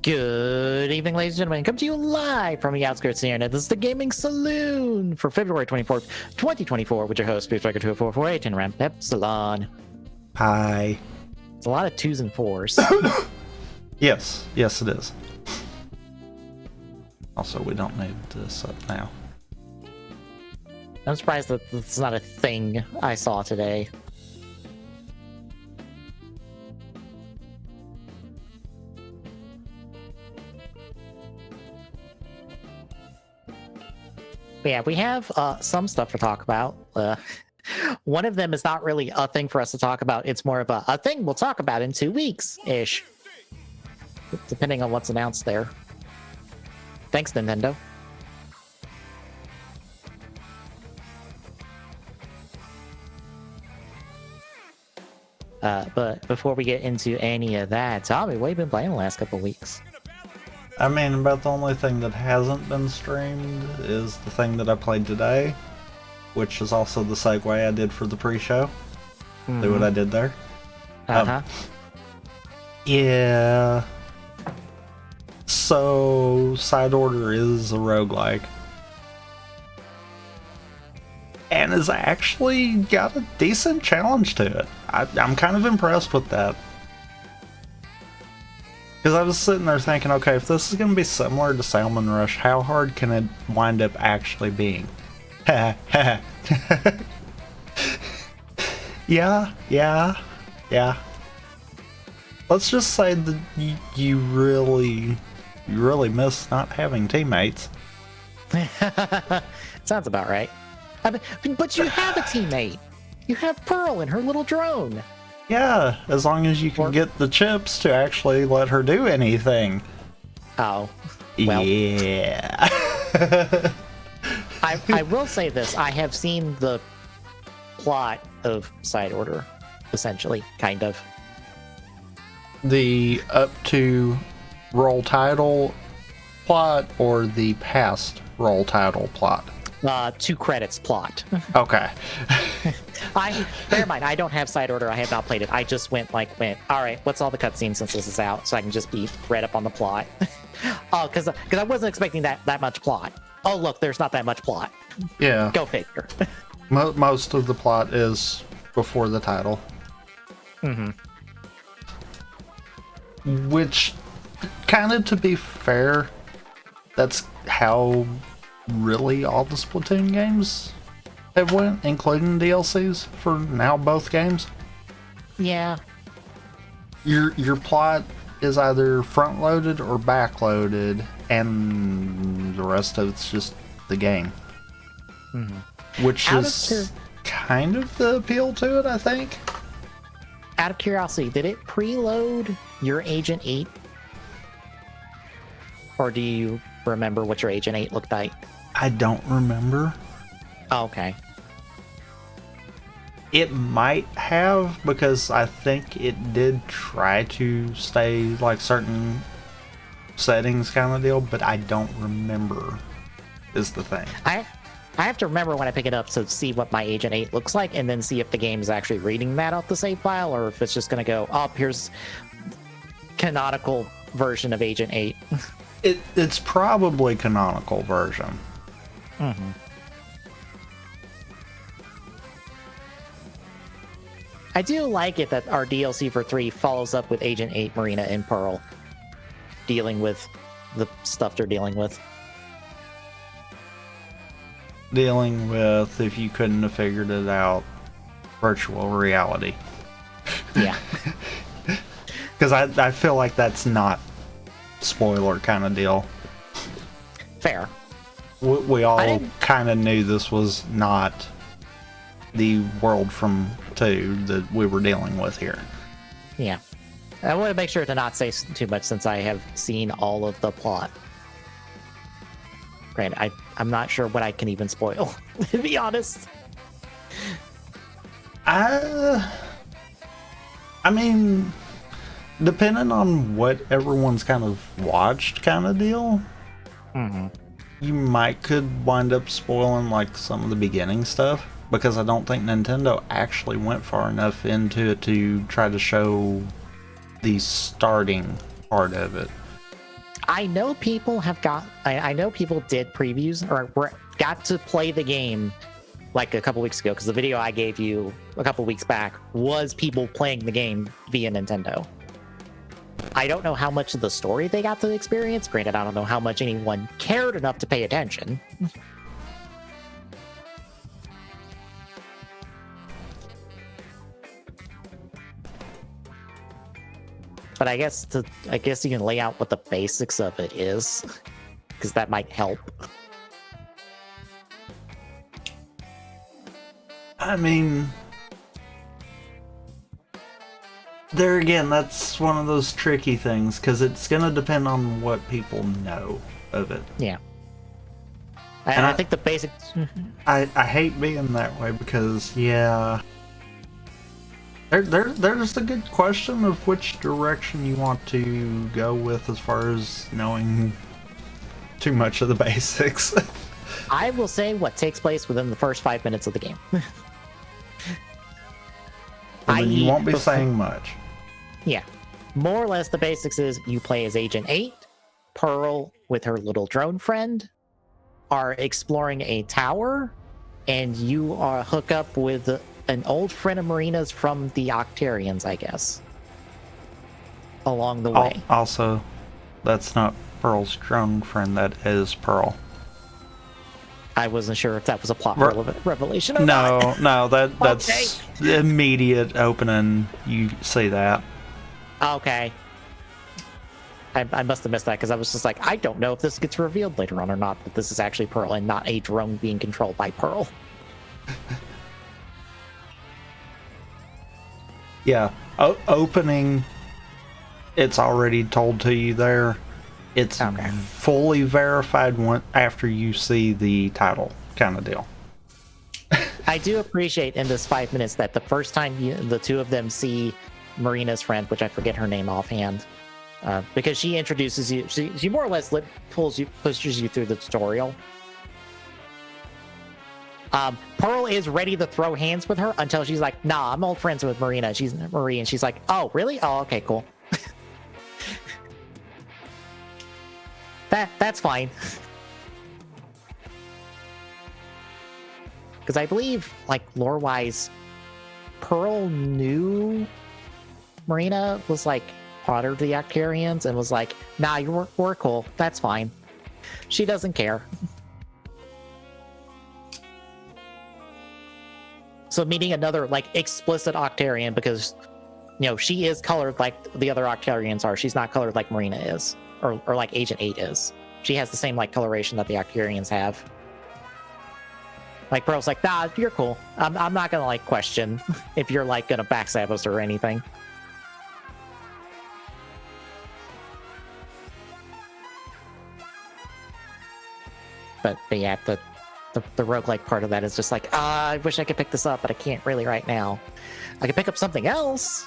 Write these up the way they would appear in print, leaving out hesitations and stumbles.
Good evening, ladies and gentlemen. Come to you live from the outskirts of the internet. This is the Gaming Saloon for February 24th, 2024, with your host, Speed Striker 2448 and Ramp Epsilon. Hi. It's a lot of 2s and 4s. Yes, it is. Also, we don't need this up now. I'm surprised that it's not a thing I saw today. But yeah, we have some stuff to talk about. One of them is not really a thing for us to talk about. It's more of a thing we'll talk about in 2 weeks-ish. Depending on what's announced there. Thanks, Nintendo. But before we get into any of that, Tommy, what have you been playing the last couple of weeks? I mean, about the only thing that hasn't been streamed is the thing that I played today, which is also the segue I did for the pre-show. Mm-hmm. See what I did there? Uh-huh. Yeah. So, Side Order is a roguelike. And has actually got a decent challenge to it. I'm kind of impressed with that. Because I was sitting there thinking, okay, if this is going to be similar to Salmon Rush, how hard can it wind up actually being? Yeah. Let's just say that you really miss not having teammates. Sounds about right. But you have a teammate. You have Pearl and her little drone. Yeah, as long as you can get the chips to actually let her do anything. Oh. Well. Yeah. I will say this. I have seen the plot of Side Order, essentially, kind of. The up to roll title plot or the past roll title plot? 2 credits plot. Okay. Bear in mind, I don't have Side Order. I have not played it. I just went, all right, what's all the cutscenes since this is out, so I can just be read up on the plot. Oh, because I wasn't expecting that much plot. Oh, look, there's not that much plot. Yeah. Go figure. Most of the plot is before the title. Mm-hmm. Which, kind of to be fair, that's how really all the Splatoon games have went, including DLCs for now both games. Yeah. Your plot is either front loaded or back loaded, and the rest of it's just the game. Mm-hmm. Which is kind of the appeal to it, I think. Out of curiosity, did it preload your Agent 8? Or do you remember what your Agent 8 looked like? I don't remember. Oh, okay. It might have, because I think it did try to stay like certain settings kind of deal, but I don't remember is the thing. I have to remember when I pick it up to see what my Agent 8 looks like, and then see if the game is actually reading that off the save file, or if it's just going to go, oh, here's canonical version of Agent 8. It's probably canonical version. Mm-hmm. I do like it that our DLC for 3 follows up with Agent 8, Marina, and Pearl dealing with the stuff they're dealing with. Dealing with, if you couldn't have figured it out, virtual reality. Yeah. Because I feel like that's not spoiler kind of deal. Fair. We all kind of knew this was not the world from 2 that we were dealing with here. Yeah. I want to make sure to not say too much since I have seen all of the plot. Granted, I'm not sure what I can even spoil, to be honest. I mean, depending on what everyone's kind of watched kind of deal, mm-hmm. you could wind up spoiling like some of the beginning stuff, because I don't think Nintendo actually went far enough into it to try to show the starting part of it. I know people have got. I know people did previews or got to play the game like a couple weeks ago, because the video I gave you a couple weeks back was people playing the game via Nintendo. I don't know how much of the story they got to experience. Granted, I don't know how much anyone cared enough to pay attention. But I guess you can lay out what the basics of it is, because that might help. I mean, there again, that's one of those tricky things, because it's going to depend on what people know of it. Yeah. And I think the basics... I hate being that way, because, yeah... There's a good question of which direction you want to go with as far as knowing too much of the basics. I will say what takes place within the first 5 minutes of the game. You won't be saying much. Yeah. More or less the basics is you play as Agent 8, Pearl with her little drone friend are exploring a tower, and you are hook up with an old friend of Marina's from the Octarians, I guess, along the way. Also, that's not Pearl's drone friend, that is Pearl. I wasn't sure if that was a plot revelation or not. No, that's the immediate opening. You see that. Okay. I must have missed that, because I was just like, I don't know if this gets revealed later on or not, that this is actually Pearl and not a drone being controlled by Pearl. Yeah, opening, it's already told to you there. It's fully verified after you see the title, kind of deal. I do appreciate in this 5 minutes that the first time the two of them see Marina's friend, which I forget her name offhand, because she introduces you, she more or less pushes you through the tutorial. Pearl is ready to throw hands with her until she's like, nah, I'm old friends with Marina. She's Marie, and she's like, oh, really? Oh, okay, cool. That's fine. Because I believe, like, lore-wise, Pearl knew Marina was, like, part of the Octarians and was like, nah, we're cool. That's fine. She doesn't care. So meeting another, like, explicit Octarian, because, you know, she is colored like the other Octarians are. She's not colored like Marina is, or like Agent 8 is. She has the same, like, coloration that the Octarians have. Like, Pearl's like, nah, you're cool. I'm not gonna, like, question if you're, like, gonna backstab us or anything. But yeah, the roguelike part of that is just like, I wish I could pick this up, but I can't really right now. I can pick up something else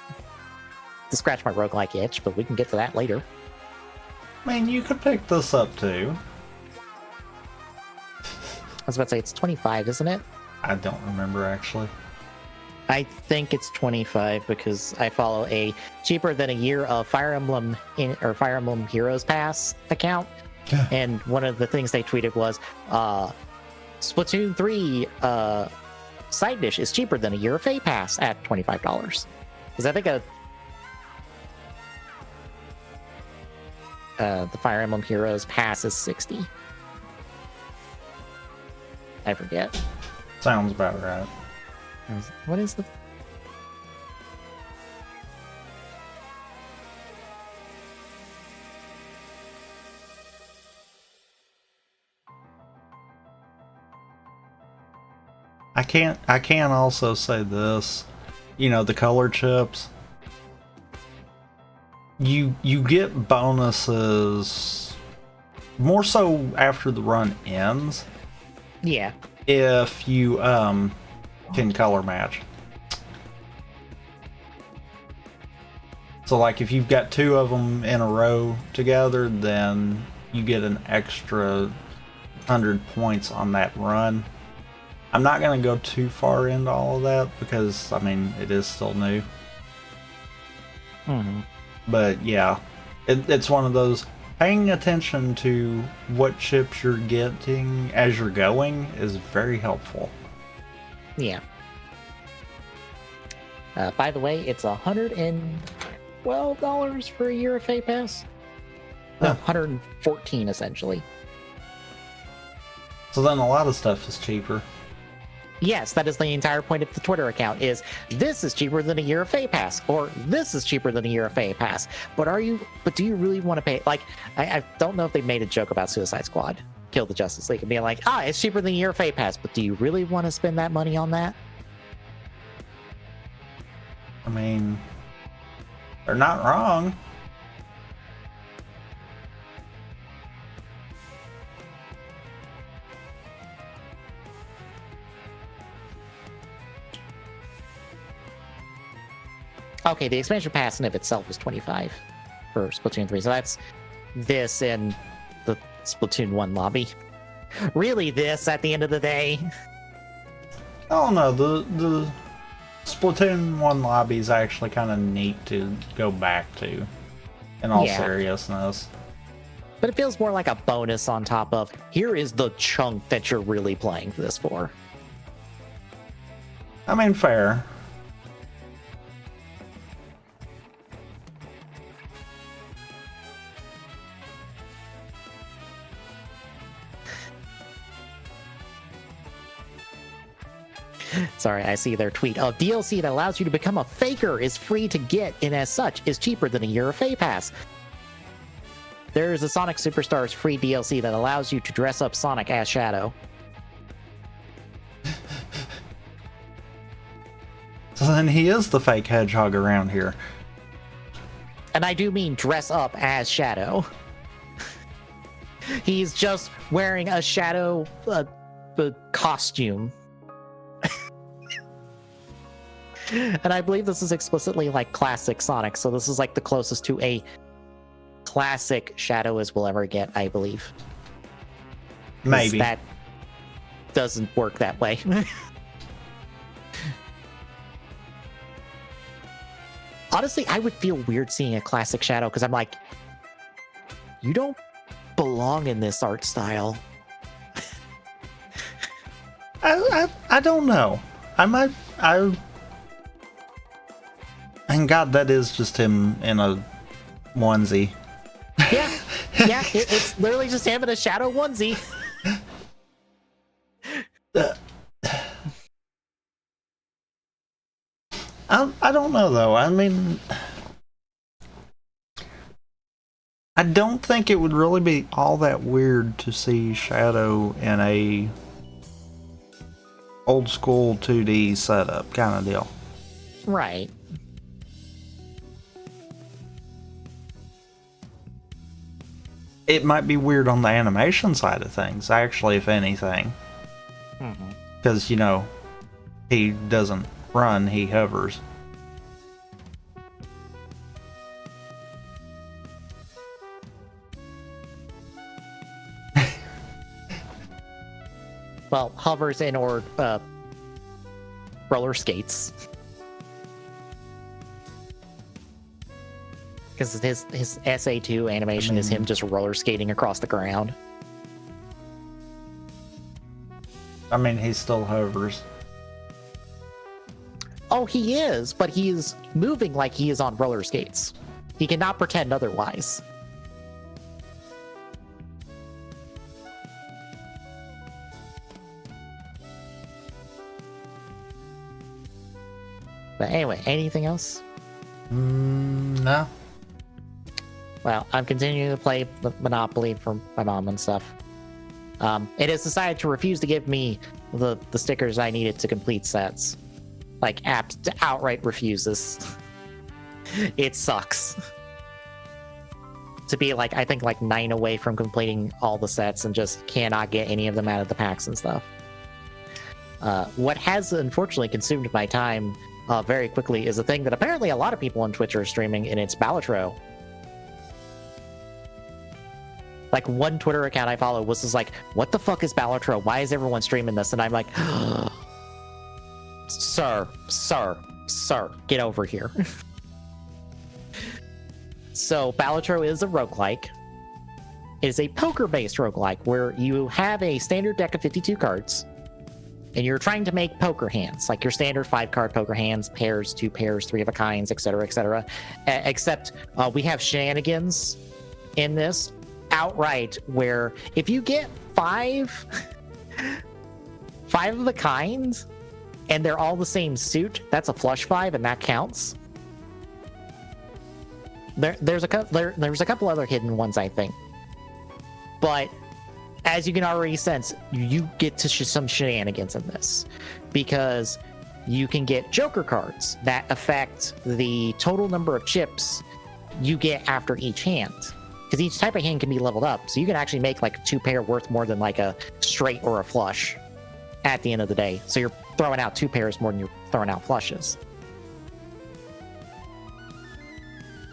to scratch my roguelike itch, but we can get to that later. I mean, you could pick this up too. I was about to say, it's 25, isn't it? I don't remember, actually. I think it's 25 because I follow a cheaper than a year of Fire Emblem Fire Emblem Heroes Pass account. And one of the things they tweeted was, Splatoon 3 side dish is cheaper than a year of Fay Pass at $25. Because I think the Fire Emblem Heroes Pass is $60. I forget. Sounds about right. What is the... I can also say this, you know, the color chips, you get bonuses more so after the run ends. Yeah. If you can color match. So like if you've got two of them in a row together, then you get an extra 100 points on that run. I'm not going to go too far into all of that because, I mean, it is still new. Mm-hmm. But yeah, it's one of those, paying attention to what chips you're getting as you're going is very helpful. Yeah. By the way, it's $112 for a year of Fay Pass. No, 114 essentially. So then a lot of stuff is cheaper. Yes, that is the entire point of the Twitter account, is this is cheaper than a year of Fay Pass, or this is cheaper than a year of Fay Pass. But do you really want to pay? Like, I don't know if they made a joke about Suicide Squad, Kill the Justice League, and being like, it's cheaper than a year of Fay Pass, but do you really want to spend that money on that? I mean, they're not wrong. Okay, the expansion pass in of itself is $25 for Splatoon 3, so that's this in the Splatoon 1 lobby. Really, this at the end of the day? Oh no, the Splatoon 1 lobby is actually kind of neat to go back to, in all seriousness. But it feels more like a bonus on top of, here is the chunk that you're really playing this for. I mean, fair. Sorry, I see their tweet. A DLC that allows you to become a faker is free to get, and as such is cheaper than a year of Fay Pass. There is a Sonic Superstars free DLC that allows you to dress up Sonic as Shadow. So then he is the fake hedgehog around here. And I do mean dress up as Shadow. He's just wearing a Shadow costume. And I believe this is explicitly like classic Sonic, so this is like the closest to a classic Shadow as we'll ever get, I believe. Maybe. That doesn't work that way. Honestly, I would feel weird seeing a classic Shadow, because I'm like, you don't belong in this art style. I don't know. And God, that is just him in a onesie. Yeah, it's literally just him in a Shadow onesie. I don't know though. I mean, I don't think it would really be all that weird to see Shadow in a old school 2D setup kind of deal. Right. It might be weird on the animation side of things, actually, if anything. Because, you know, he doesn't run, he hovers. Well, hovers in or roller skates. Because his SA2 animation is him just roller skating across the ground. I mean, he still hovers. Oh, he is, but he is moving like he is on roller skates. He cannot pretend otherwise. But anyway, anything else? No. Well, I'm continuing to play Monopoly for my mom and stuff. It has decided to refuse to give me the stickers I needed to complete sets. Like, outright refuses. It sucks. To be like, I think like 9 away from completing all the sets and just cannot get any of them out of the packs and stuff. What has unfortunately consumed my time very quickly is a thing that apparently a lot of people on Twitch are streaming, and it's Balatro. Like, one Twitter account I follow was just like, what the fuck is Balatro? Why is everyone streaming this? And I'm like, sir, get over here. So Balatro is a roguelike. is a poker-based roguelike where you have a standard deck of 52 cards, and you're trying to make poker hands, like your standard 5-card poker hands, pairs, 2 pairs, 3 of a kinds, etc., etc. Except we have shenanigans in this outright, where if you get 5 of a kind, and they're all the same suit, that's a flush 5, and that counts. There's a couple other hidden ones, I think. But as you can already sense, you get to some shenanigans in this, because you can get joker cards that affect the total number of chips you get after each hand, because each type of hand can be leveled up. So you can actually make like a 2-pair worth more than like a straight or a flush at the end of the day. So you're throwing out 2 pairs more than you're throwing out flushes.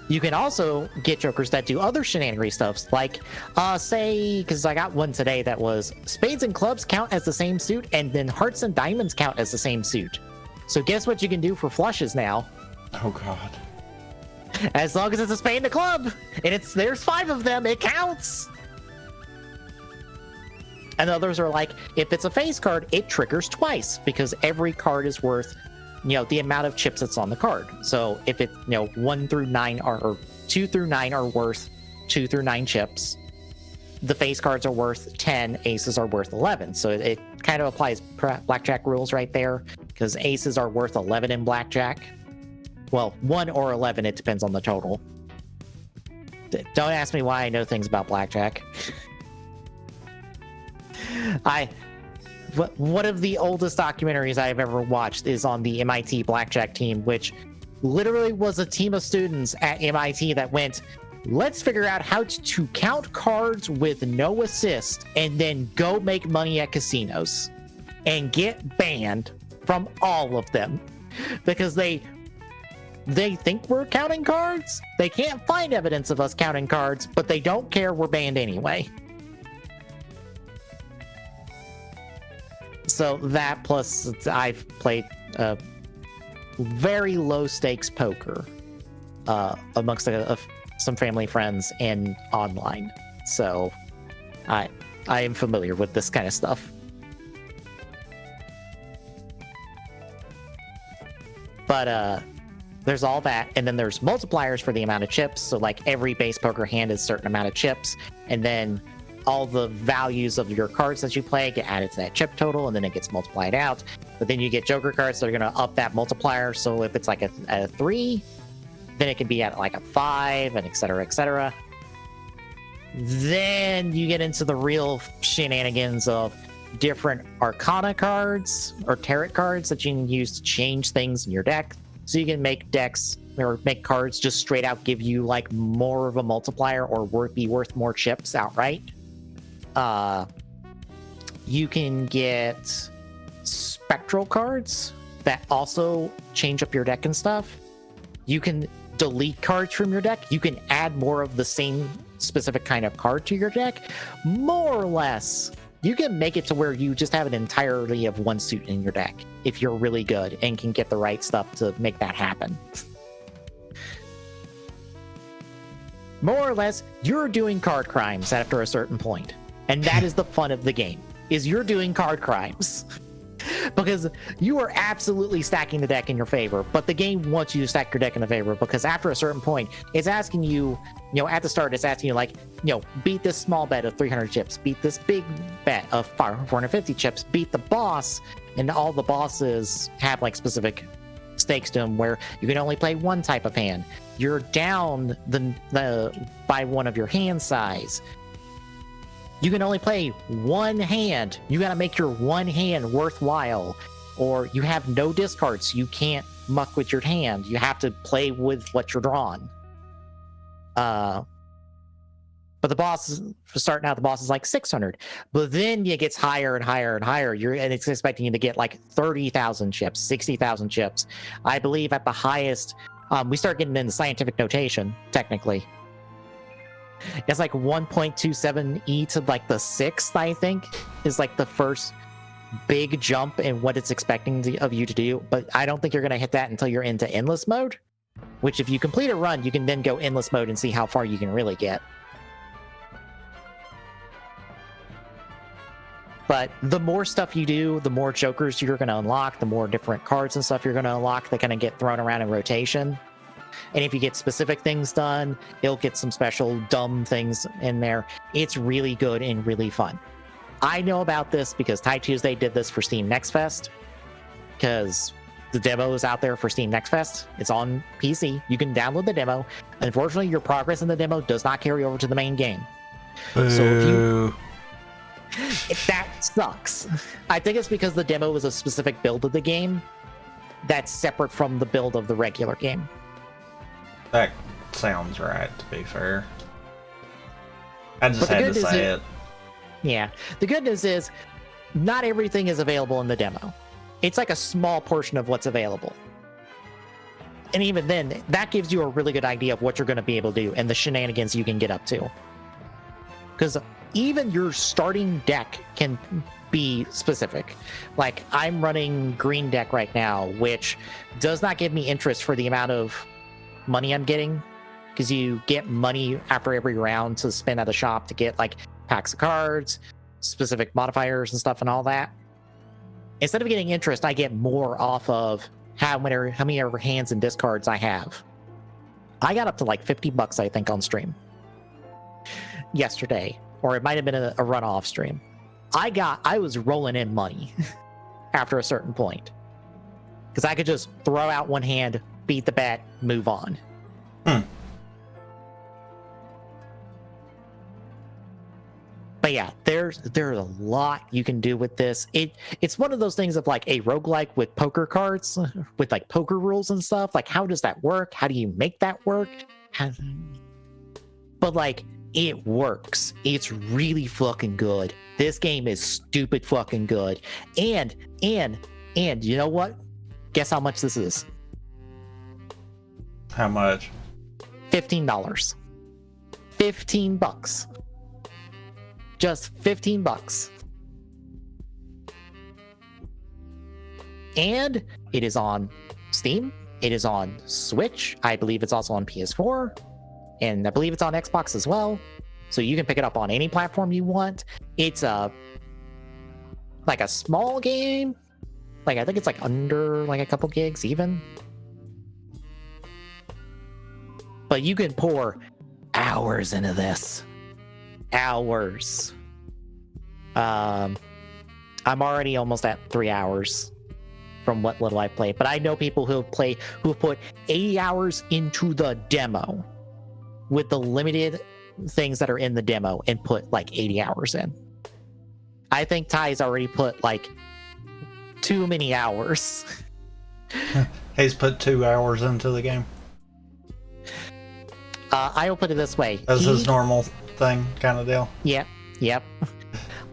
You can also get jokers that do other shenanigan stuff, like, say, because I got one today that was spades and clubs count as the same suit, and then hearts and diamonds count as the same suit. So guess what you can do for flushes now? Oh, God. As long as it's a spade and a club, and there's 5 of them, it counts! And others are like, if it's a face card, it triggers twice, because every card is worth, the amount of chips that's on the card. So if it, 1 through 9 or 2 through 9 are worth 2 through 9 chips, the face cards are worth 10, aces are worth 11. So it kind of applies blackjack rules right there, because aces are worth 11 in blackjack. Well, 1 or 11, it depends on the total. Don't ask me why I know things about blackjack. One of the oldest documentaries I've ever watched is on the MIT blackjack team, which literally was a team of students at MIT that went, let's figure out how to count cards with no assist and then go make money at casinos, and get banned from all of them because they think we're counting cards. They can't find evidence of us counting cards, but they don't care, we're banned anyway. So that, plus I've played very low stakes poker amongst some family friends and online. So I am familiar with this kind of stuff. But there's all that, and then there's multipliers for the amount of chips. So like every base poker hand is a certain amount of chips, and then all the values of your cards that you play get added to that chip total, and then it gets multiplied out. But then you get joker cards that are going to up that multiplier. So if it's like a 3, then it can be at like a 5, and et cetera, et cetera. Then you get into the real shenanigans of different arcana cards or tarot cards that you can use to change things in your deck. So you can make decks or make cards just straight out give you like more of a multiplier or be worth more chips outright. You can get spectral cards that also change up your deck and stuff. You can delete cards from your deck. You can add more of the same specific kind of card to your deck. More or less, you can make it to where you just have an entirety of one suit in your deck if you're really good and can get the right stuff to make that happen. More or less, you're doing card crimes after a certain point. And that is the fun of the game, is you're doing card crimes. Because you are absolutely stacking the deck in your favor, but the game wants you to stack your deck in the favor, because after a certain point, it's asking you, at the start, it's asking you, like, beat this small bet of 300 chips, beat this big bet of 450 chips, beat the boss, and all the bosses have, like, specific stakes to them where you can only play one type of hand. You're down by one of your hand size. You can only play one hand. You got to make your one hand worthwhile, or you have no discards. So you can't muck with your hand. You have to play with what you're drawn. But the boss, for starting out, the boss is like 600. But then it gets higher and higher and higher. And it's expecting you to get like 30,000 chips, 60,000 chips. I believe at the highest, we start getting into scientific notation, technically. It's like 1.27 e to like the 6th, I think, is like the first big jump in what it's expecting of you to do. But I don't think you're going to hit that until you're into endless mode, which if you complete a run, you can then go endless mode and see how far you can really get. But the more stuff you do, the more jokers you're going to unlock, the more different cards and stuff you're going to unlock that kind of get thrown around in rotation. And if you get specific things done, it'll get some special dumb things in there. It's really good and really fun. I know about this because Ty Tuesday did this for Steam Next Fest, because the demo is out there for Steam Next Fest. It's on PC. You can download the demo. Unfortunately, your progress in the demo does not carry over to the main game. Boo. So if you... that sucks. I think it's because the demo is a specific build of the game that's separate from the build of the regular game. That sounds right, to be fair. I just had to say it. Yeah. The good news is not everything is available in the demo. It's like a small portion of what's available. And even then, that gives you a really good idea of what you're going to be able to do and the shenanigans you can get up to. Because even your starting deck can be specific. Like, I'm running green deck right now, which does not give me interest for the amount of money I'm getting, because you get money after every round to spend at a shop to get like packs of cards, specific modifiers and stuff and all that. Instead of getting interest, I get more off of how many ever hands and discards I have. I got up to like $50, I think, on stream yesterday, or it might have been a runoff stream. I was rolling in money after a certain point, because I could just throw out one hand, beat the bet, move on. But yeah, there's a lot you can do with this. It's one of those things of like a roguelike with poker cards, with like poker rules and stuff. Like, how does that work? How do you make that work? But like, it works. It's really fucking good. This game is stupid fucking good. And you know what? Guess how much this is? How much? $15. $15. Just $15. And it is on Steam. It is on Switch. I believe it's also on PS4. And I believe it's on Xbox as well. So you can pick it up on any platform you want. It's like a small game. Like, I think it's like under like a couple gigs even. But you can pour hours into this. Hours. I'm already almost at 3 hours from what little I've played. But I know people who've put 80 hours into the demo with the limited things that are in the demo and put like 80 hours in. I think Ty's already put like too many hours. He's put 2 hours into the game. I'll put it this way. That's his normal thing, kind of deal. Yep.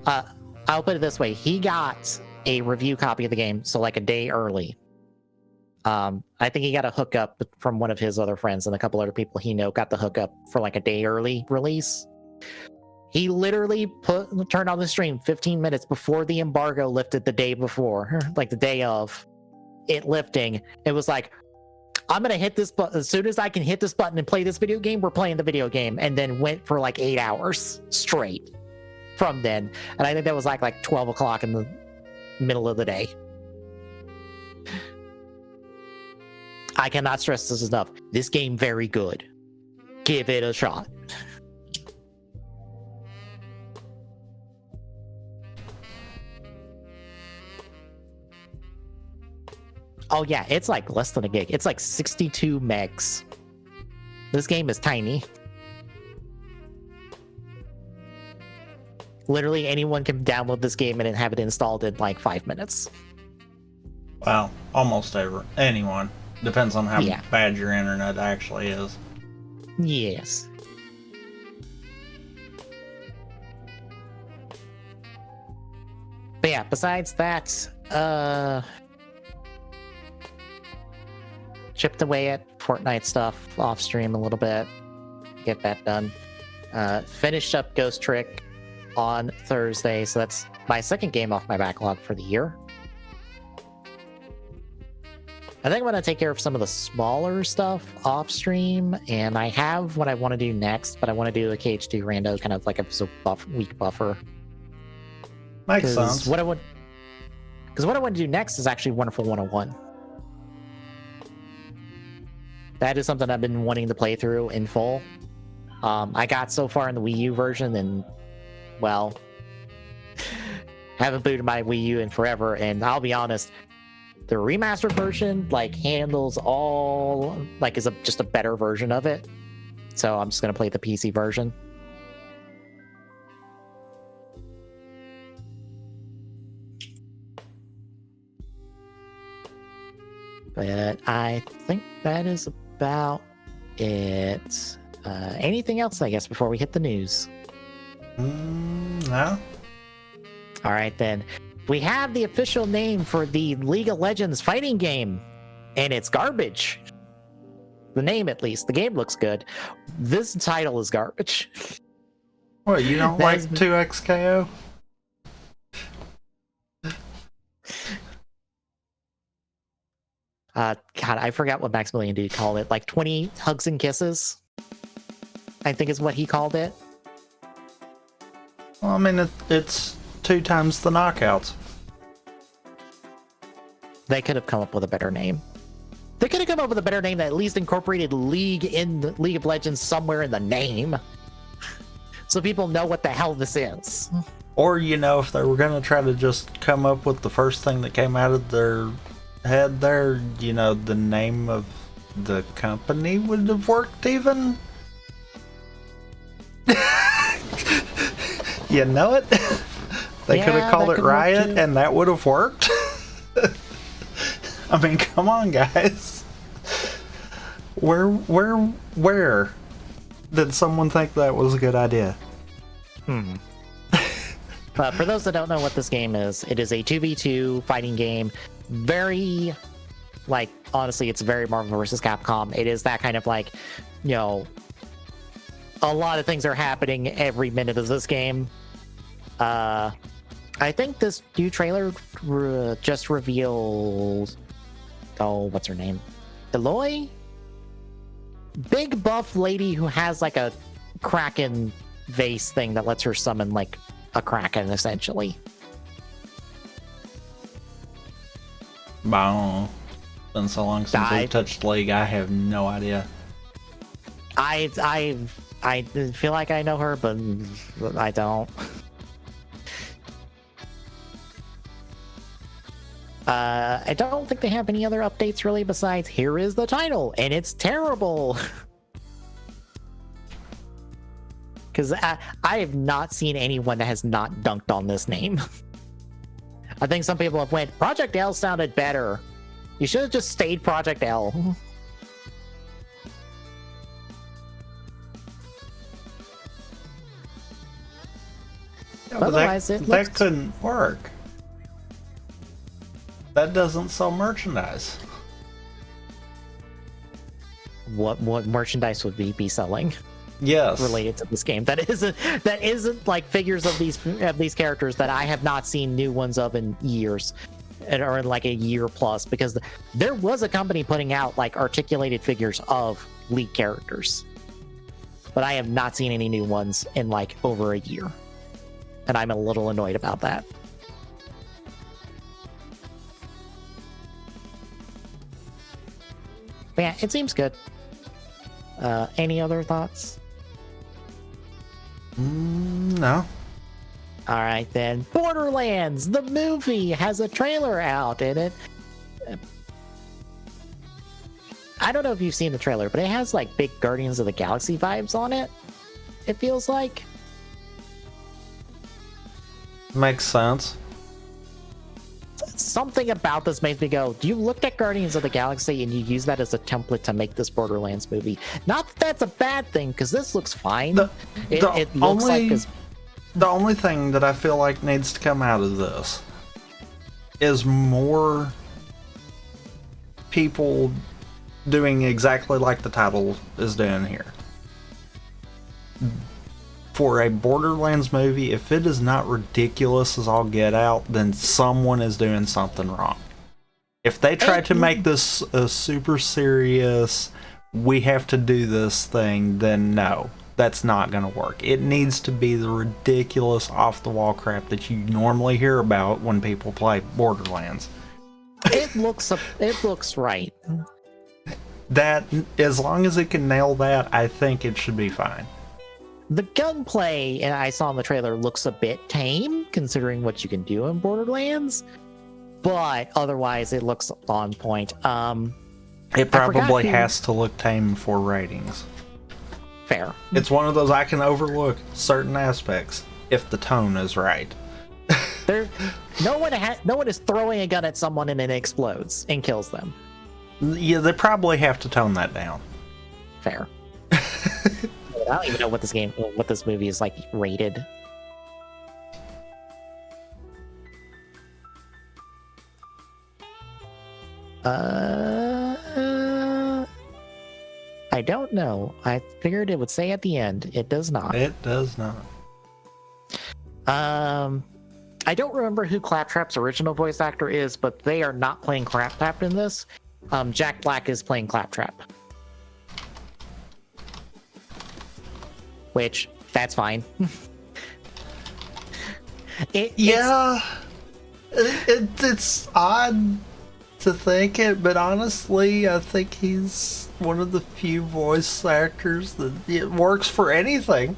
I'll put it this way. He got a review copy of the game, so like a day early. I think he got a hookup from one of his other friends, and a couple other people he know got the hookup for like a day early release. He literally turned on the stream 15 minutes before the embargo lifted the day before, like the day of it lifting. It was like, I'm going to hit this button. As soon as I can hit this button and play this video game, we're playing the video game. And then went for like 8 hours straight from then. And I think that was like 12 o'clock in the middle of the day. I cannot stress this enough. This game, very good. Give it a shot. Oh yeah, it's like less than a gig. It's like 62 megs. This game is tiny. Literally anyone can download this game and have it installed in like 5 minutes. Wow, almost anyone. Depends on how bad your internet actually is. Yes. But yeah, besides that, chipped away at Fortnite stuff off stream a little bit. Get that done. Finished up Ghost Trick on Thursday, so that's my second game off my backlog for the year. I think I'm going to take care of some of the smaller stuff off stream, and I have what I want to do next, but I want to do a KH2 rando, kind of like a week buffer. Makes sense. What I want to do next is actually Wonderful 101. That is something I've been wanting to play through in full. I got so far in the Wii U version, and well, haven't booted my Wii U in forever. And I'll be honest, the remastered version like handles all like is just a better version of it. So I'm just gonna play the PC version. But I think that is about it. Anything else, I guess, before we hit the news? No. All right, then. We have the official name for the League of Legends fighting game, and it's garbage. The name, at least. The game looks good. This title is garbage. What, you don't like 2XKO? God, I forgot what Maximilian Dude called it. Like 20 hugs and kisses, I think is what he called it. Well, I mean, it's 2 times the knockouts. They could have come up with a better name. They could have come up with a better name that at least incorporated League in the League of Legends somewhere in the name. So people know what the hell this is. Or, you know, if they were going to try to just come up with the first thing that came out of their head there, you know, the name of the company would have worked even. You know it? They could have called it Riot and that would have worked. I mean, come on, guys. Where did someone think that was a good idea? For those that don't know what this game is, it is a 2v2 fighting game. Very, like, honestly, it's very Marvel vs. Capcom. It is that kind of like, you know, a lot of things are happening every minute of this game. I think this new trailer just revealed, oh, what's her name? Eloy? Big buff lady who has like a Kraken vase thing that lets her summon like a Kraken, essentially. Wow. Been so long since I've touched League, I have no idea. I feel like I know her, but I don't. I don't think they have any other updates really besides here is the title, and it's terrible. Because I have not seen anyone that has not dunked on this name. I think some people have went, Project L sounded better. You should have just stayed Project L. Yeah, otherwise, that couldn't work. That doesn't sell merchandise. What merchandise would we be selling? Yes, related to this game that isn't like figures of these characters that I have not seen new ones of in years, or in like a year plus, because there was a company putting out like articulated figures of League characters, but I have not seen any new ones in like over a year, and I'm a little annoyed about that. But yeah, it seems good. Any other thoughts? No. All right, then. Borderlands, the movie, has a trailer out in it. I don't know if you've seen the trailer, but it has like big Guardians of the Galaxy vibes on it. It feels like. Makes sense. Something about this makes me go, you looked at Guardians of the Galaxy and you use that as a template to make this Borderlands movie. Not that that's a bad thing, because this looks fine. It looks like this. The only thing that I feel like needs to come out of this is more people doing exactly like the title is doing here. For a Borderlands movie, if it is not ridiculous as all get out, then someone is doing something wrong. If they try to make this a super serious, we have to do this thing, then no. that's not going to work. It needs to be the ridiculous off-the-wall crap that you normally hear about when people play Borderlands. It looks right. That, as long as it can nail that, I think it should be fine. The gunplay I saw in the trailer looks a bit tame, considering what you can do in Borderlands, but otherwise it looks on point. It probably has to look tame for ratings. Fair. It's one of those I can overlook certain aspects if the tone is right. No one is throwing a gun at someone and it explodes and kills them. Yeah, they probably have to tone that down. Fair. I don't even know what this movie is like rated. I don't know. I figured it would say at the end. It does not. It does not. I don't remember who Claptrap's original voice actor is, but they are not playing Claptrap in this. Jack Black is playing Claptrap. Which, that's fine. It's odd to think it, but honestly, I think he's one of the few voice actors that it works for anything.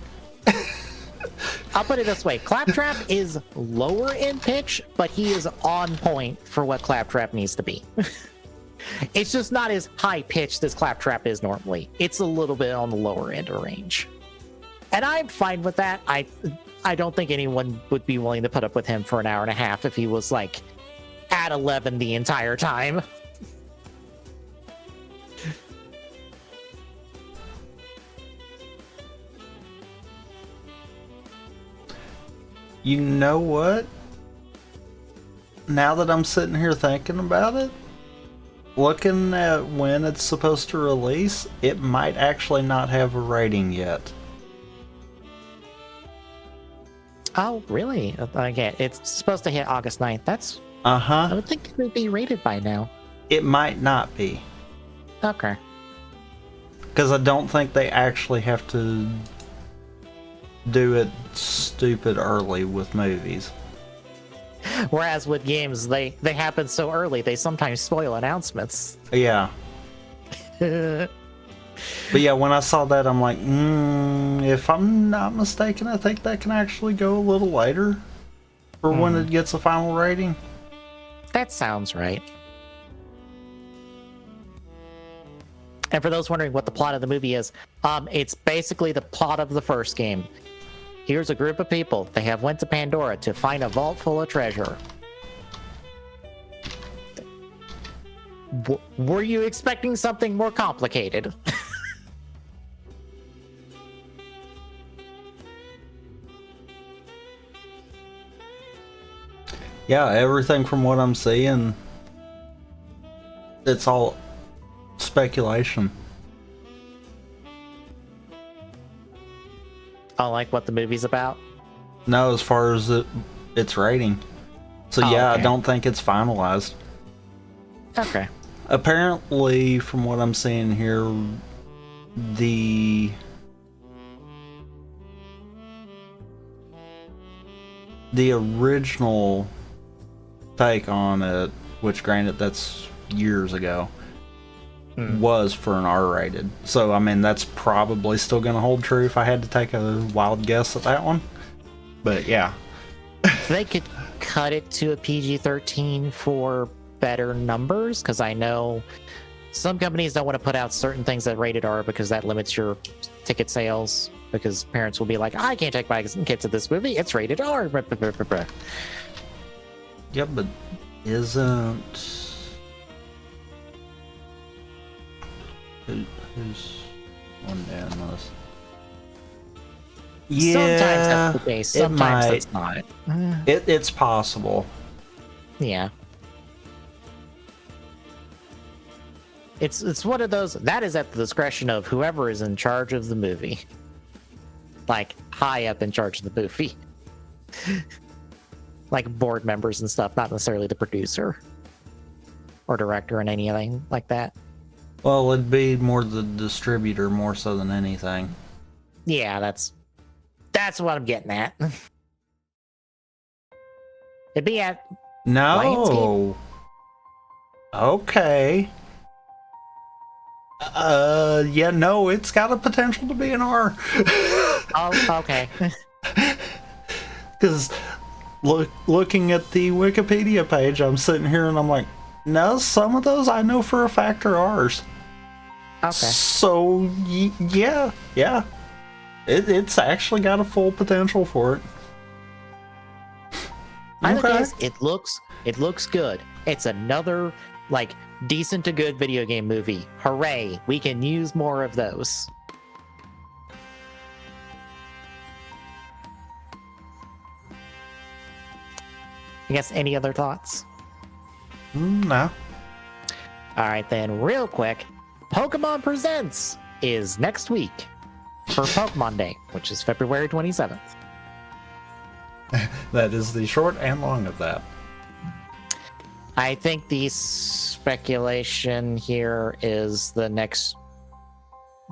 I'll put it this way. Claptrap is lower in pitch, but he is on point for what Claptrap needs to be. It's just not as high pitched as Claptrap is normally. It's a little bit on the lower end of range. And I'm fine with that. I don't think anyone would be willing to put up with him for an hour and a half if he was like at 11 the entire time. You know what? Now that I'm sitting here thinking about it, looking at when it's supposed to release, it might actually not have a rating yet. Oh, really? Okay, it's supposed to hit August 9th. That's... Uh-huh. I would think it would be rated by now. It might not be. Okay. Because I don't think they actually have to do it stupid early with movies. Whereas with games, they happen so early, they sometimes spoil announcements. Yeah. But yeah, when I saw that, I'm like, if I'm not mistaken, I think that can actually go a little later for when it gets a final rating. That sounds right. And for those wondering what the plot of the movie is, it's basically the plot of the first game. Here's a group of people. They have went to Pandora to find a vault full of treasure. Were you expecting something more complicated? Yeah, everything from what I'm seeing, it's all speculation. I like what the movie's about. No, as far as its rating. So yeah, okay. I don't think it's finalized. Okay. Apparently, from what I'm seeing here, the original take on it, which granted that's years ago, was for an R-rated. So I mean, that's probably still going to hold true if I had to take a wild guess at that one. But yeah. They could cut it to a PG-13 for better numbers, because I know some companies don't want to put out certain things that rated R because that limits your ticket sales, because parents will be like, I can't take my kid to this movie, it's rated R. Yeah, but isn't... Who's on down this? Yeah, sometimes that's the case, sometimes it's not. It's possible. Yeah. It's one of those that is at the discretion of whoever is in charge of the movie. Like high up in charge of the movie. Like board members and stuff, not necessarily the producer or director and anything like that. Well, it'd be more the distributor more so than anything. Yeah, that's what I'm getting at. It'd be at Lionsgate. No. Okay. Yeah, no, it's got a potential to be an R. Oh, okay. Because looking at the Wikipedia page, I'm sitting here and I'm like, no, some of those I know for a fact are R's. Okay. So, yeah. It's actually got a full potential for it. Either case, it looks good. It's another, like, decent to good video game movie. Hooray, we can use more of those. I guess any other thoughts? No. All right, then, real quick, Pokemon Presents is next week for Pokemon Day, which is February 27th. That is the short and long of that. I think the speculation here is the next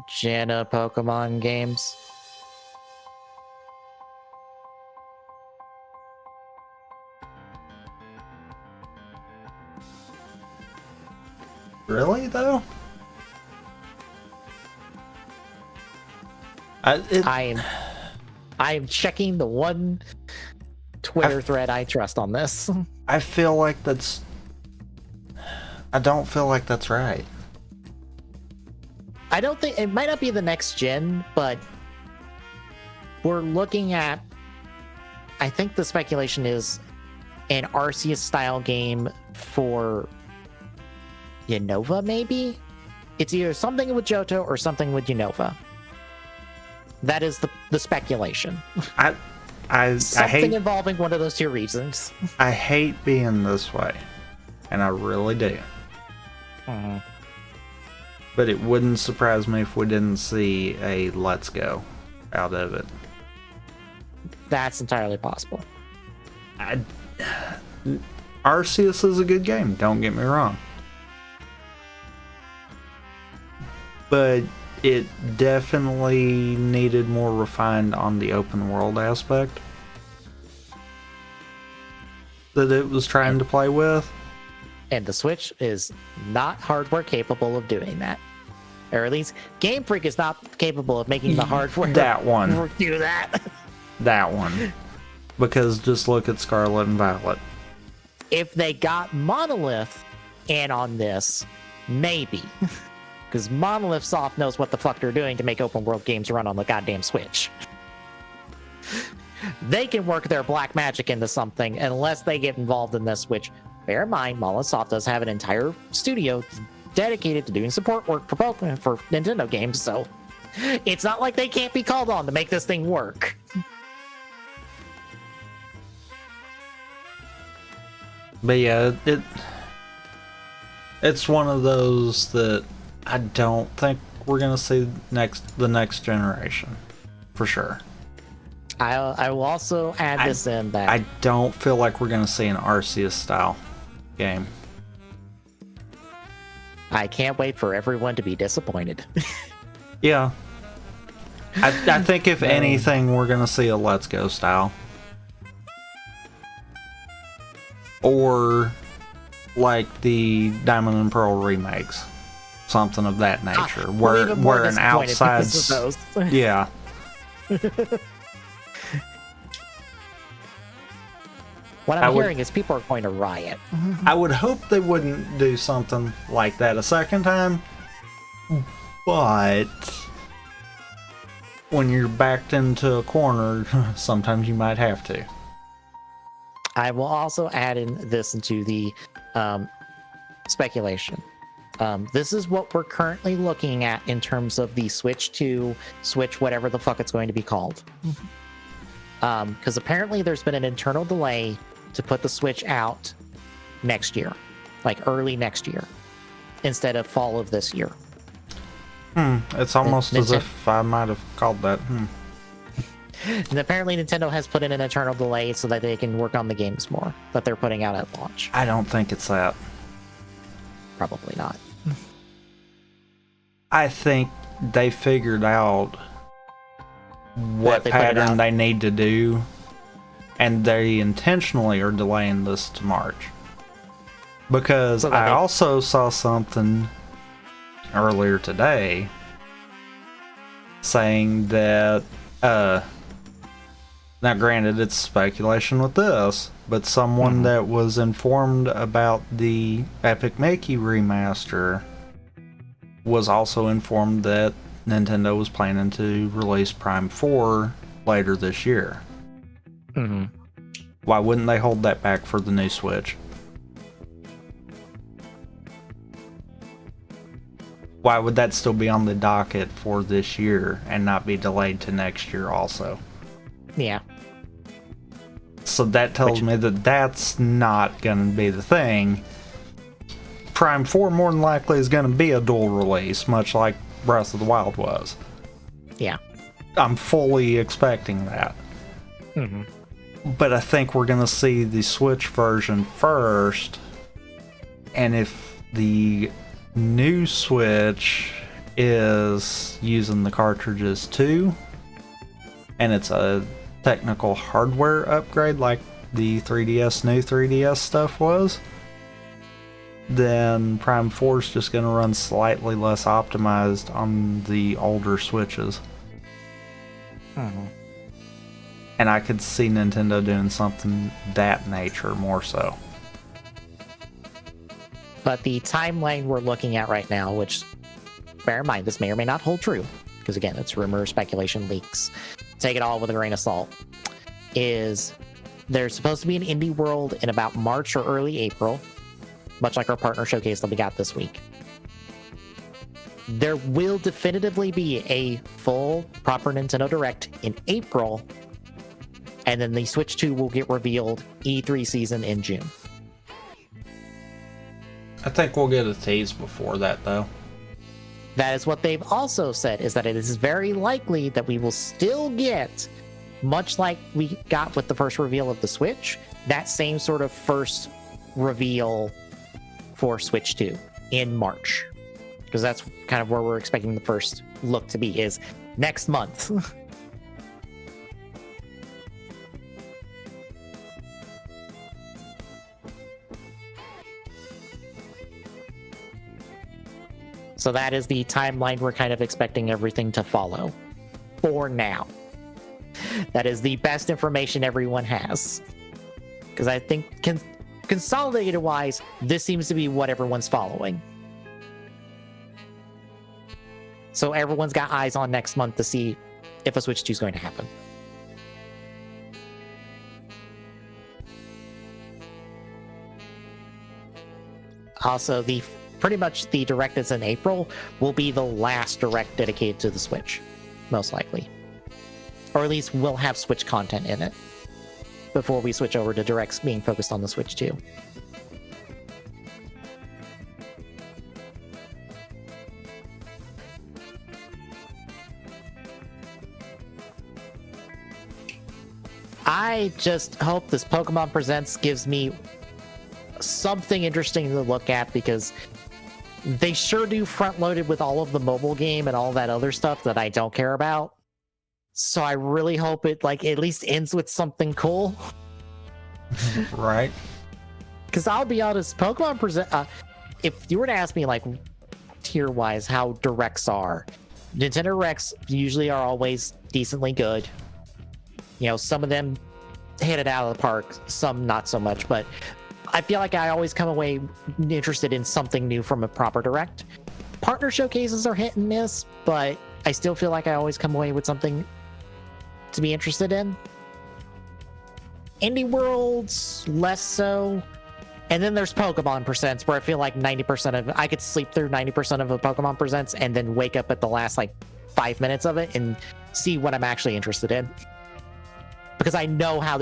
gen of Pokemon games. Really, though? I am checking the one Twitter thread I trust on this. I feel like I don't feel like that's right. I don't think it might not be the next gen, but we're looking at, I think the speculation is an Arceus style game for Unova, maybe? It's either something with Johto or something with Unova. That is the speculation. I Something hate involving one of those two reasons. I hate being this way, and I really do. But it wouldn't surprise me if we didn't see a Let's Go out of it. That's entirely possible. Arceus is a good game, don't get me wrong. But it definitely needed more refined on the open world aspect that it was trying to play with. And the Switch is not hardware capable of doing that. Or at least Game Freak is not capable of making the hardware that one do that. That one. Because just look at Scarlet and Violet. If they got Monolith in on this, maybe. Because Monolith Soft knows what the fuck they're doing to make open world games run on the goddamn Switch. They can work their black magic into something unless they get involved in this, which, bear in mind, Monolith Soft does have an entire studio dedicated to doing support work for Pokemon, for Nintendo games, so it's not like they can't be called on to make this thing work. But yeah, it's one of those that I don't think we're gonna see the next generation, for sure. I will also add this in that I don't feel like we're gonna see an Arceus style game. I can't wait for everyone to be disappointed. Yeah, I think if anything, we're gonna see a Let's Go style, or like the Diamond and Pearl remakes. Something of that nature, where an outside, yeah. What I'm hearing is people are going to riot. I would hope they wouldn't do something like that a second time, but when you're backed into a corner, sometimes you might have to. I will also add in this into the speculation. This is what we're currently looking at in terms of the Switch 2, Switch whatever the fuck it's going to be called. Because apparently there's been an internal delay to put the Switch out next year, like early next year, instead of fall of this year. It's almost as if I might have called that. And apparently Nintendo has put in an internal delay so that they can work on the games more that they're putting out at launch. I don't think it's that. Probably not. I think they figured out what pattern they need to do, and they intentionally are delaying this to March. Because I also saw something earlier today saying that, now granted it's speculation with this, but someone that was informed about the Epic Mickey remaster was also informed that Nintendo was planning to release Prime 4 later this year. Why wouldn't they hold that back for the new Switch? Why would that still be on the docket for this year and not be delayed to next year also? Yeah. So that tells me that that's not going to be the thing. Prime 4 more than likely is going to be a dual release, much like Breath of the Wild was. Yeah. I'm fully expecting that. But I think we're going to see the Switch version first. And if the new Switch is using the cartridges too, and it's a technical hardware upgrade like the 3DS, new 3DS stuff was, then Prime 4 is just going to run slightly less optimized on the older Switches. And I could see Nintendo doing something that nature more so. But the timeline we're looking at right now, which, bear in mind, this may or may not hold true, because again, it's rumor, speculation, leaks. Take it all with a grain of salt. Is there's supposed to be an indie world in about March or early April, much like our partner showcase that we got this week. There will definitively be a full, proper Nintendo Direct in April, and then the Switch 2 will get revealed E3 season in June. I think we'll get a tease before that, though. That is what they've also said, is that it is very likely that we will still get, much like we got with the first reveal of the Switch, that same sort of first reveal for Switch 2 in March. Because that's kind of where we're expecting the first look to be, is next month. So that is the timeline we're kind of expecting everything to follow for now. That is the best information everyone has. Because I think consolidated wise, this seems to be what everyone's following. So everyone's got eyes on next month to see if a Switch 2 is going to happen. Also, pretty much the Direct that's in April will be the last Direct dedicated to the Switch, most likely. Or at least we'll have Switch content in it before we switch over to Directs being focused on the Switch 2. I just hope this Pokemon Presents gives me something interesting to look at, because they sure do front-loaded with all of the mobile game and all that other stuff that I don't care about. So I really hope it at least ends with something cool. Right. Because I'll be honest, Pokemon Present. If you were to ask me tier-wise how Directs are, Nintendo Directs usually are always decently good. You know, some of them hit it out of the park, some not so much, but I feel like I always come away interested in something new from a proper Direct. Partner showcases are hit and miss, but I still feel like I always come away with something to be interested in. Indie Worlds, less so. And then there's Pokemon Presents, where I feel like 90% of I could sleep through 90% of a Pokemon Presents and then wake up at the last 5 minutes of it and see what I'm actually interested in. Because I know how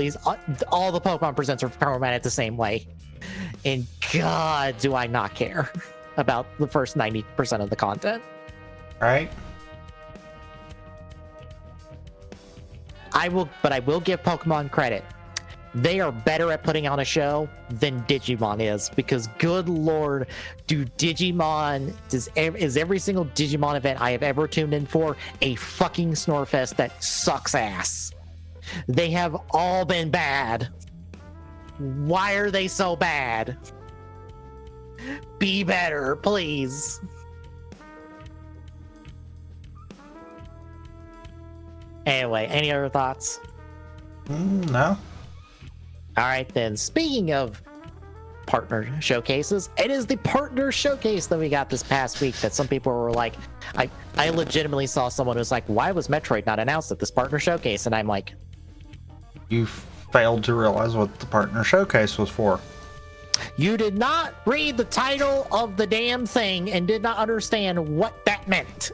all the Pokemon Presents are formatted the same way. And God, do I not care about the first 90% of the content. Right. I will give Pokemon credit. they are better at putting on a show than Digimon is, because good lord, is every single Digimon event I have ever tuned in for a fucking snorefest that sucks ass. They have all been bad. Why are they so bad? Be better, please. Anyway, any other thoughts? No. All right, then. Speaking of partner showcases, it is the partner showcase that we got this past week that some people were like, I legitimately saw someone who was like, why was Metroid not announced at this partner showcase? And I'm like, You failed to realize what the partner showcase was for. you did not read the title of the damn thing and did not understand what that meant.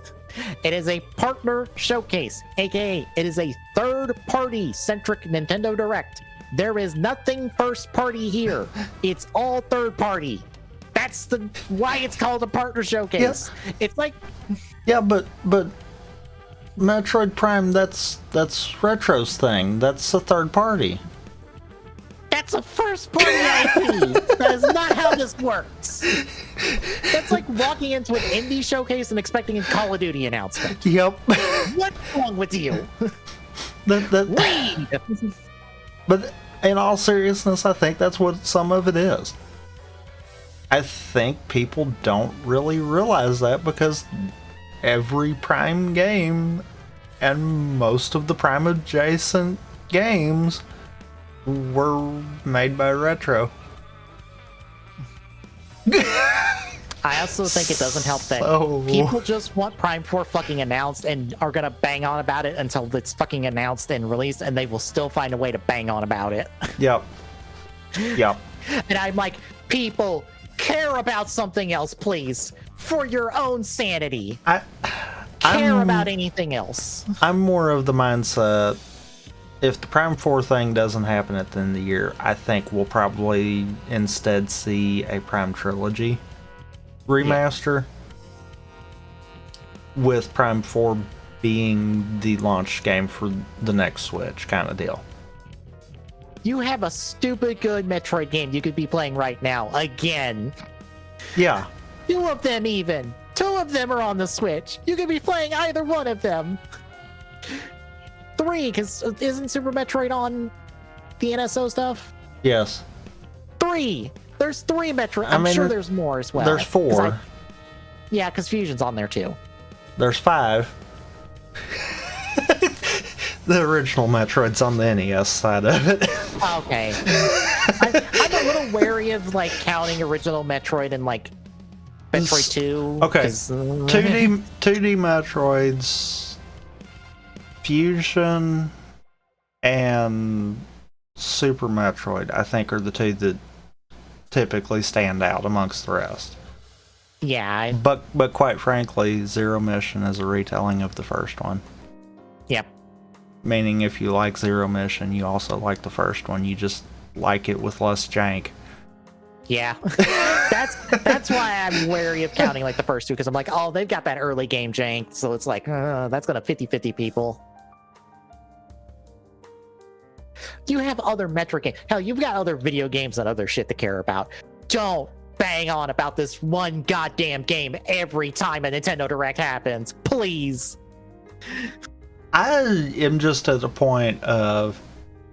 It is a partner showcase, aka it is a third-party centric Nintendo Direct. There is nothing first party here. It's all third party. That's why it's called a partner showcase. Yeah. It's like, yeah, but Metroid Prime, that's Retro's thing. That's a third party. That's a first party IP. That is not how this works. That's like walking into an indie showcase and expecting a Call of Duty announcement. Yep. What's wrong with you? Read. But in all seriousness, I think that's what some of it is. I think people don't really realize that because every Prime game and most of the Prime adjacent games were made by Retro. I also think it doesn't help that people just want Prime 4 fucking announced and are gonna bang on about it until it's fucking announced and released, and they will still find a way to bang on about it. Yep. And I'm like, people, care about something else, please, for your own sanity. Care about anything else. I'm more of the mindset, if the Prime 4 thing doesn't happen at the end of the year, I think we'll probably instead see a Prime Trilogy remaster, with Prime 4 being the launch game for the next Switch kind of deal. You have a stupid good Metroid game you could be playing right now, again. Yeah. 2 of them even. 2 of them are on the Switch. You could be playing either one of them. 3, because isn't Super Metroid on the NSO stuff? Yes. 3. There's 3 Metroid. I'm sure there's more as well. There's 4. Yeah, because Fusion's on there too. There's 5. The original Metroid's on the NES side of it. Okay. I'm a little wary of like counting original Metroid and like Metroid 2. Okay. 2D Metroids, Fusion, and Super Metroid, I think, are the 2 that typically stand out amongst the rest. Yeah. But quite frankly, Zero Mission is a retelling of the first one. Yep. Meaning if you like Zero Mission, you also like the first one. You just like it with less jank. Yeah. That's why I'm wary of counting like the first 2, because I'm like, oh, they've got that early game jank, so it's like, that's gonna 50-50 people. You have other Metroid games. Hell, you've got other video games and other shit to care about. Don't bang on about this one goddamn game every time a Nintendo Direct happens. Please. I am just at the point of,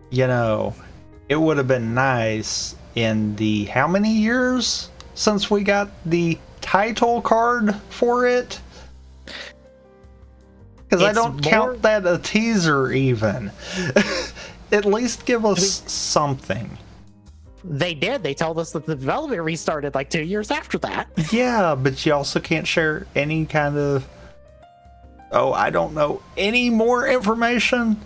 it would have been nice in the how many years since we got the title card for it? Because I don't count that a teaser even. At least give us something. They did. They told us that the development restarted like 2 years after that. Yeah, but you also can't share any kind of, I don't know, any more information.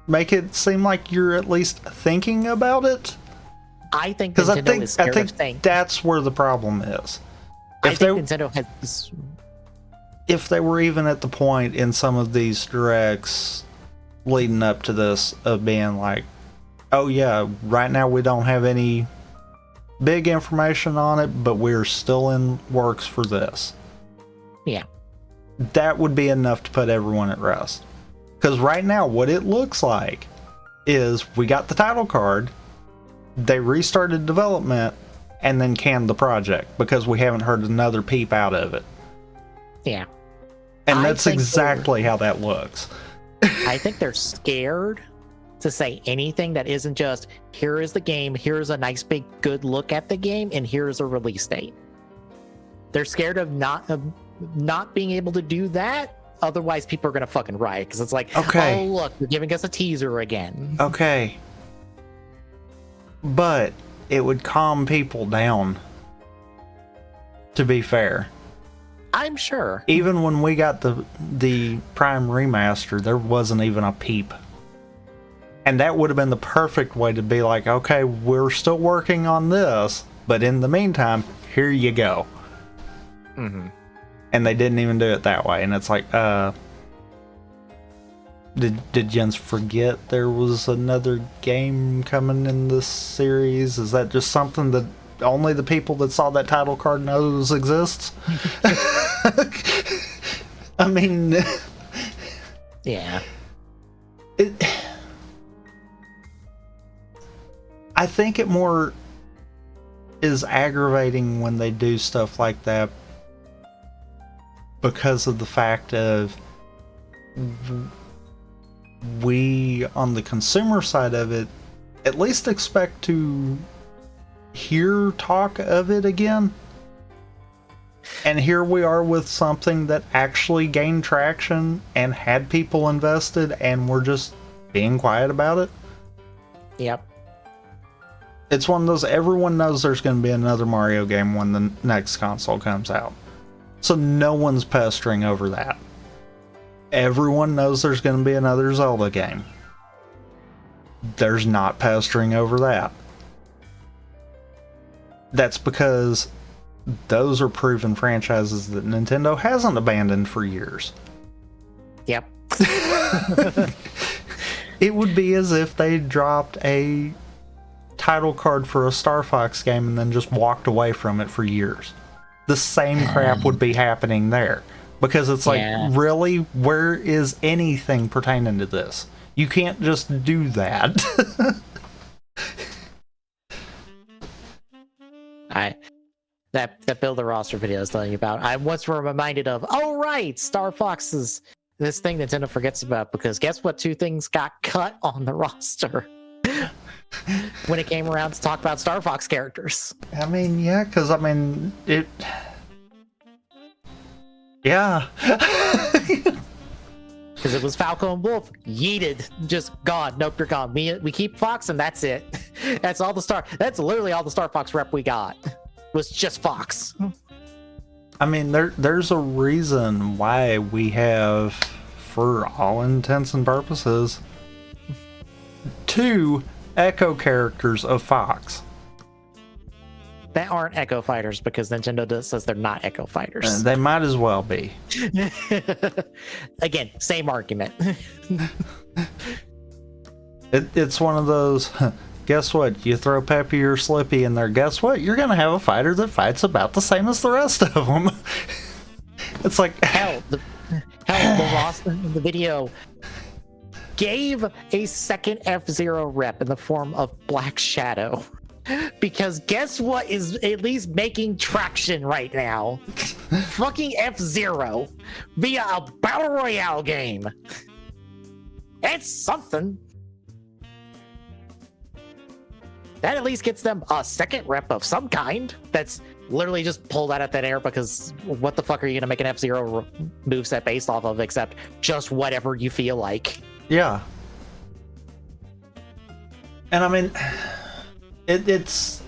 Make it seem like you're at least thinking about it. I think Nintendo is scared of saying. That's where the problem is. Nintendo has. If they were even at the point in some of these directs leading up to this of being like, oh yeah, right now we don't have any big information on it, but we're still in works for this. Yeah. That would be enough to put everyone at rest. Because right now, what it looks like is we got the title card, they restarted development, and then canned the project because we haven't heard another peep out of it. Yeah. And that's exactly how that looks. I think they're scared to say anything that isn't just, here is the game, here's a nice big good look at the game, and here's a release date. They're scared of not being able to do that. Otherwise, people are going to fucking riot because it's like, okay, oh, look, you're giving us a teaser again. Okay. But it would calm people down, to be fair. I'm sure. Even when we got the Prime Remaster, there wasn't even a peep. And that would have been the perfect way to be like, okay, we're still working on this, but in the meantime, here you go. Mm-hmm. And they didn't even do it that way. And it's like, did Jens forget there was another game coming in this series? Is that just something that only the people that saw that title card knows exists? I mean, yeah. I think it more is aggravating when they do stuff like that because of the fact of we, on the consumer side of it, at least expect to hear talk of it again. And here we are with something that actually gained traction and had people invested, and we're just being quiet about it. Yep. It's one of those, everyone knows there's going to be another Mario game when the next console comes out. So no one's pestering over that. Everyone knows there's going to be another Zelda game. There's not pestering over that. That's because those are proven franchises that Nintendo hasn't abandoned for years. Yep. It would be as if they dropped a title card for a Star Fox game and then just walked away from it for years. The same crap would be happening there. Because it's like, really? Where is anything pertaining to this? You can't just do that. That Build a Roster video I was telling you about, I once were reminded of, oh right, Star Fox is this thing Nintendo forgets about, because guess what, 2 things got cut on the roster when it came around to talk about Star Fox characters. I mean, yeah, because I mean, it... Yeah. Because it was Falco and Wolf, yeeted, just gone. Nope, you're gone. We keep Fox, and that's it. That's literally all the Star Fox rep we got. Was just Fox. I mean, there's a reason why we have, for all intents and purposes, 2 Echo characters of Fox. That aren't Echo Fighters, because Nintendo says they're not Echo Fighters. They might as well be. Again, same argument. It's one of those, guess what? You throw Peppy or Slippy in there, guess what? You're going to have a fighter that fights about the same as the rest of them. It's like... Hell, the roster in the video gave a second F-Zero rep in the form of Black Shadow. Because guess what is at least making traction right now? Fucking F-Zero via a Battle Royale game. It's something. That at least gets them a second rep of some kind that's literally just pulled out of thin air, because what the fuck are you going to make an F-Zero moveset based off of except just whatever you feel like? Yeah. And I mean... It's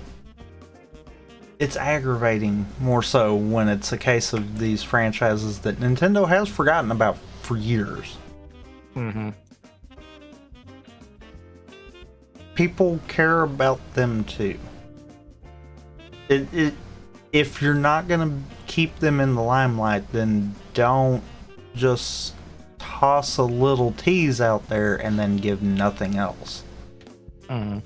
aggravating more so when it's a case of these franchises that Nintendo has forgotten about for years. Mm-hmm. People care about them too. If you're not gonna keep them in the limelight, then don't just toss a little tease out there and then give nothing else. Mm-hmm.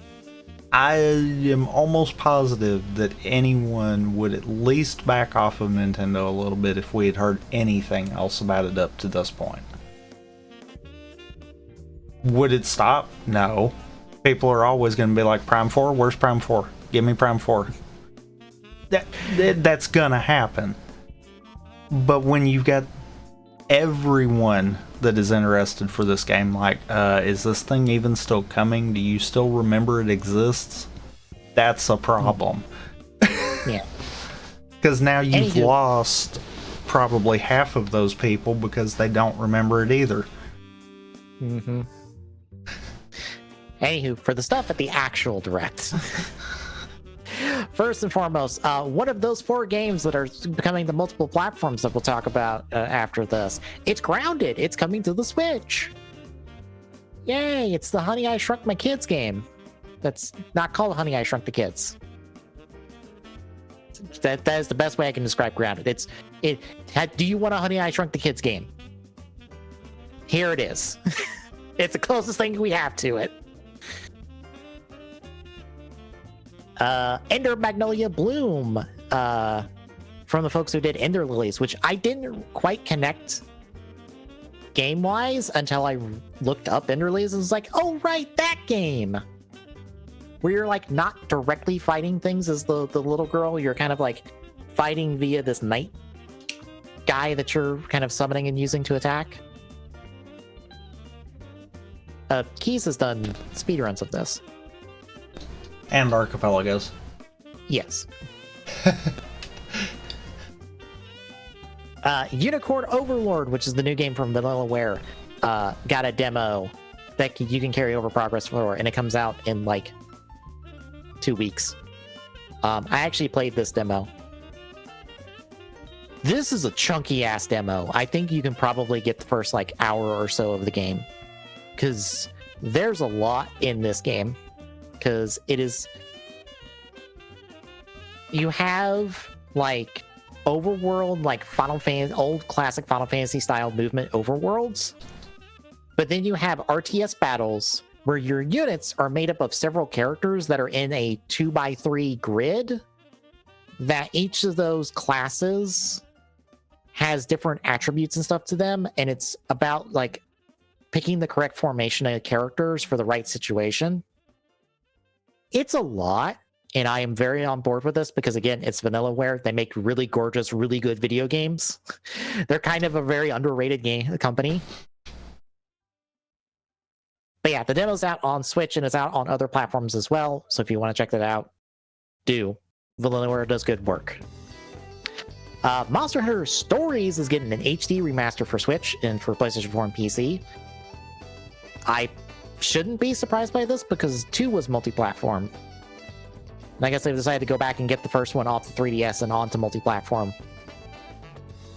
I am almost positive that anyone would at least back off of Nintendo a little bit if we had heard anything else about it up to this point. Would it stop? No. People are always going to be like, Prime 4? Where's Prime 4? Give me Prime 4. That's going to happen. But when you've got everyone that is interested for this game, like, is this thing even still coming? Do you still remember it exists? That's a problem. Yeah. Because now you've lost probably half of those people because they don't remember it either. Mm-hmm. Anywho, for the stuff at the actual Direct. First and foremost, one of those 4 games that are becoming the multiple platforms that we'll talk about after this. It's grounded. It's coming to the Switch. Yay! It's the Honey, I Shrunk My Kids game. That's not called Honey, I Shrunk the Kids. That is the best way I can describe grounded. Do you want a Honey, I Shrunk the Kids game? Here it is. It's the closest thing we have to it. Ender Magnolia Bloom, from the folks who did Ender Lilies, which I didn't quite connect game-wise until I looked up Ender Lilies and was like, oh, right, that game! Where you're, like, not directly fighting things as the little girl, you're kind of, like, fighting via this knight guy that you're kind of summoning and using to attack. Keys has done speedruns of this. And Archipelagos. Yes. Unicorn Overlord, which is the new game from Vanillaware, got a demo that you can carry over progress for, and it comes out in like 2 weeks. I actually played this demo. This is a chunky ass demo. I think you can probably get the first like hour or so of the game, because there's a lot in this game. Because it is, you have like overworld, like Final Fantasy, old classic Final Fantasy style movement overworlds, but then you have RTS battles where your units are made up of several characters that are in a 2x3 grid, that each of those classes has different attributes and stuff to them, and it's about like picking the correct formation of characters for the right situation. It's a lot, and I am very on board with this because, again, it's Vanillaware. They make really gorgeous, really good video games. They're kind of a very underrated company. But yeah, the demo's out on Switch, and it's out on other platforms as well. So if you want to check that out, do. Vanillaware does good work. Monster Hunter Stories is getting an HD remaster for Switch and for PlayStation 4 and PC. I shouldn't be surprised by this because 2 was multi-platform. I guess they've decided to go back and get the first one off the 3DS and onto multi-platform.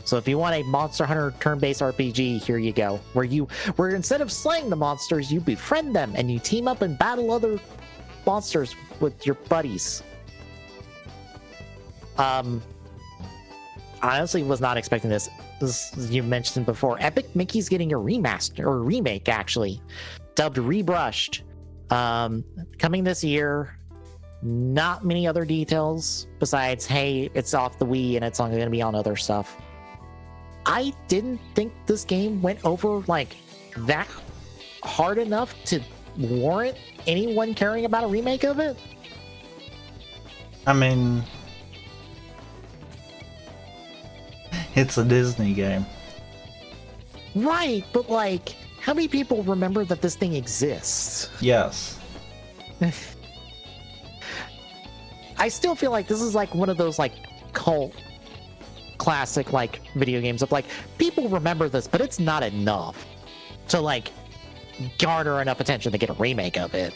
So if you want a Monster Hunter turn-based RPG, here you go. Where instead of slaying the monsters, you befriend them and you team up and battle other monsters with your buddies. I honestly was not expecting this. As you mentioned before, Epic Mickey's getting a remaster, or remake actually, dubbed Rebrushed, coming this year. Not many other details besides, hey, it's off the Wii and it's only going to be on other stuff. I didn't think this game went over like that hard enough to warrant anyone caring about a remake of it. I mean, it's a Disney game. Right, but like, how many people remember that this thing exists? Yes. I still feel like this is like one of those like cult classic like video games of like, people remember this, but it's not enough to like garner enough attention to get a remake of it.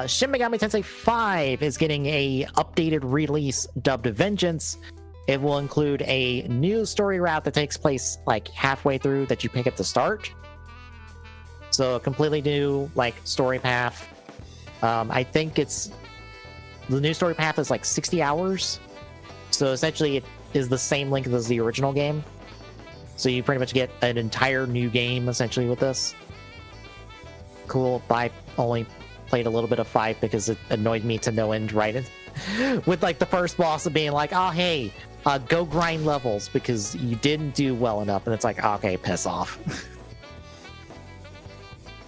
Shin Megami Tensei 5 is getting a updated release dubbed Vengeance. It will include a new story route that takes place like halfway through that you pick at the start. So a completely new like story path. I think the new story path is like 60 hours. So essentially it is the same length as the original game. So you pretty much get an entire new game essentially with this. Cool. I only played a little bit of 5 because it annoyed me to no end right with like the first boss of being like, oh hey, go grind levels because you didn't do well enough, and it's like, okay, piss off.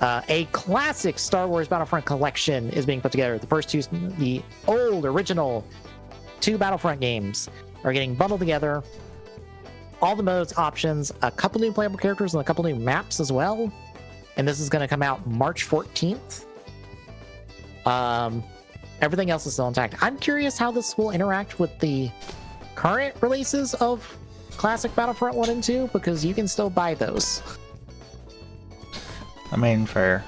A classic Star Wars Battlefront collection is being put together. The first two, the old original 2 Battlefront games, are getting bundled together. All the modes, options, a couple new playable characters, and a couple new maps as well. And this is going to come out March 14th. Everything else is still intact. I'm curious how this will interact with the current releases of classic Battlefront 1 and 2, because you can still buy those. I mean, fair.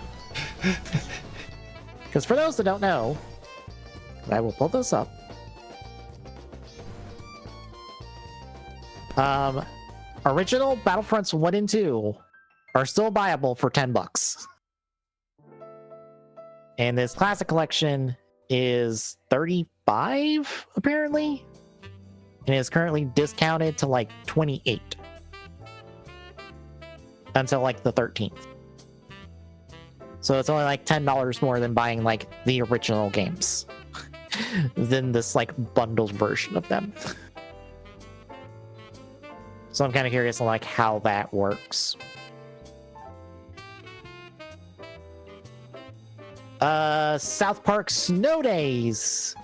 Because for those that don't know, I will pull this up. Original Battlefronts 1 and 2 are still buyable for $10. And this classic collection is $35, apparently. And is currently discounted to like $28 until like the 13th. So it's only like $10 more than buying like the original games than this like bundled version of them. So I'm kind of curious on like how that works. South Park Snow Days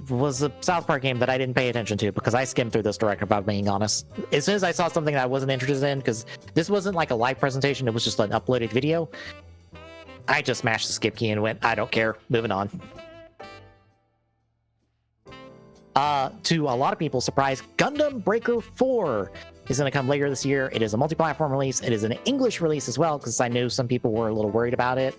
was a South Park game that I didn't pay attention to because I skimmed through this direct, if I'm being honest. As soon as I saw something that I wasn't interested in, because this wasn't like a live presentation, it was just an uploaded video, I just mashed the skip key and went, I don't care, moving on. To a lot of people's surprise, Gundam Breaker 4 is going to come later this year. It is a multi-platform release. It is an English release as well, because I knew some people were a little worried about it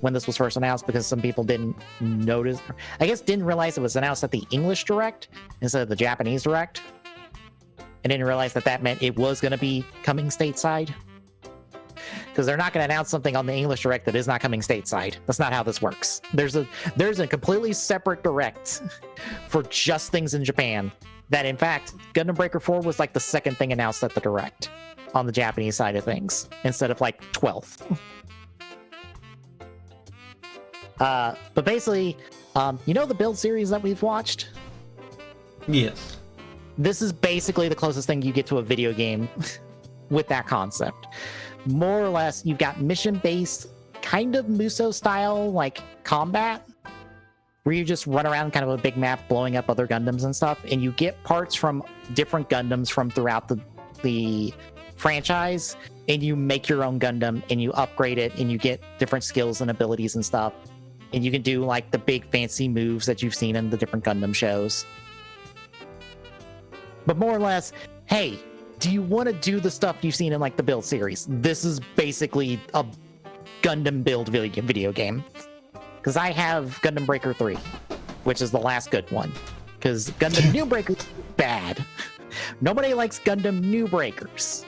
when this was first announced, because some people didn't notice, I guess didn't realize it was announced at the English Direct instead of the Japanese Direct. I didn't realize that that meant it was going to be coming stateside. Because they're not going to announce something on the English Direct that is not coming stateside. That's not how this works. There's a completely separate Direct for just things in Japan. That in fact, Gundam Breaker 4 was like the second thing announced at the Direct on the Japanese side of things, instead of like 12th. But basically, you know the build series that we've watched? Yes. This is basically the closest thing you get to a video game with that concept. More or less, you've got mission-based, kind of Muso style, like combat, where you just run around kind of a big map, blowing up other Gundams and stuff, and you get parts from different Gundams from throughout the franchise, and you make your own Gundam, and you upgrade it, and you get different skills and abilities and stuff, and you can do like the big fancy moves that you've seen in the different Gundam shows. But more or less, hey, do you want to do the stuff you've seen in like the build series? This is basically a Gundam build video game. Because I have Gundam Breaker 3, which is the last good one. Because Gundam New Breakers is bad. Nobody likes Gundam New Breakers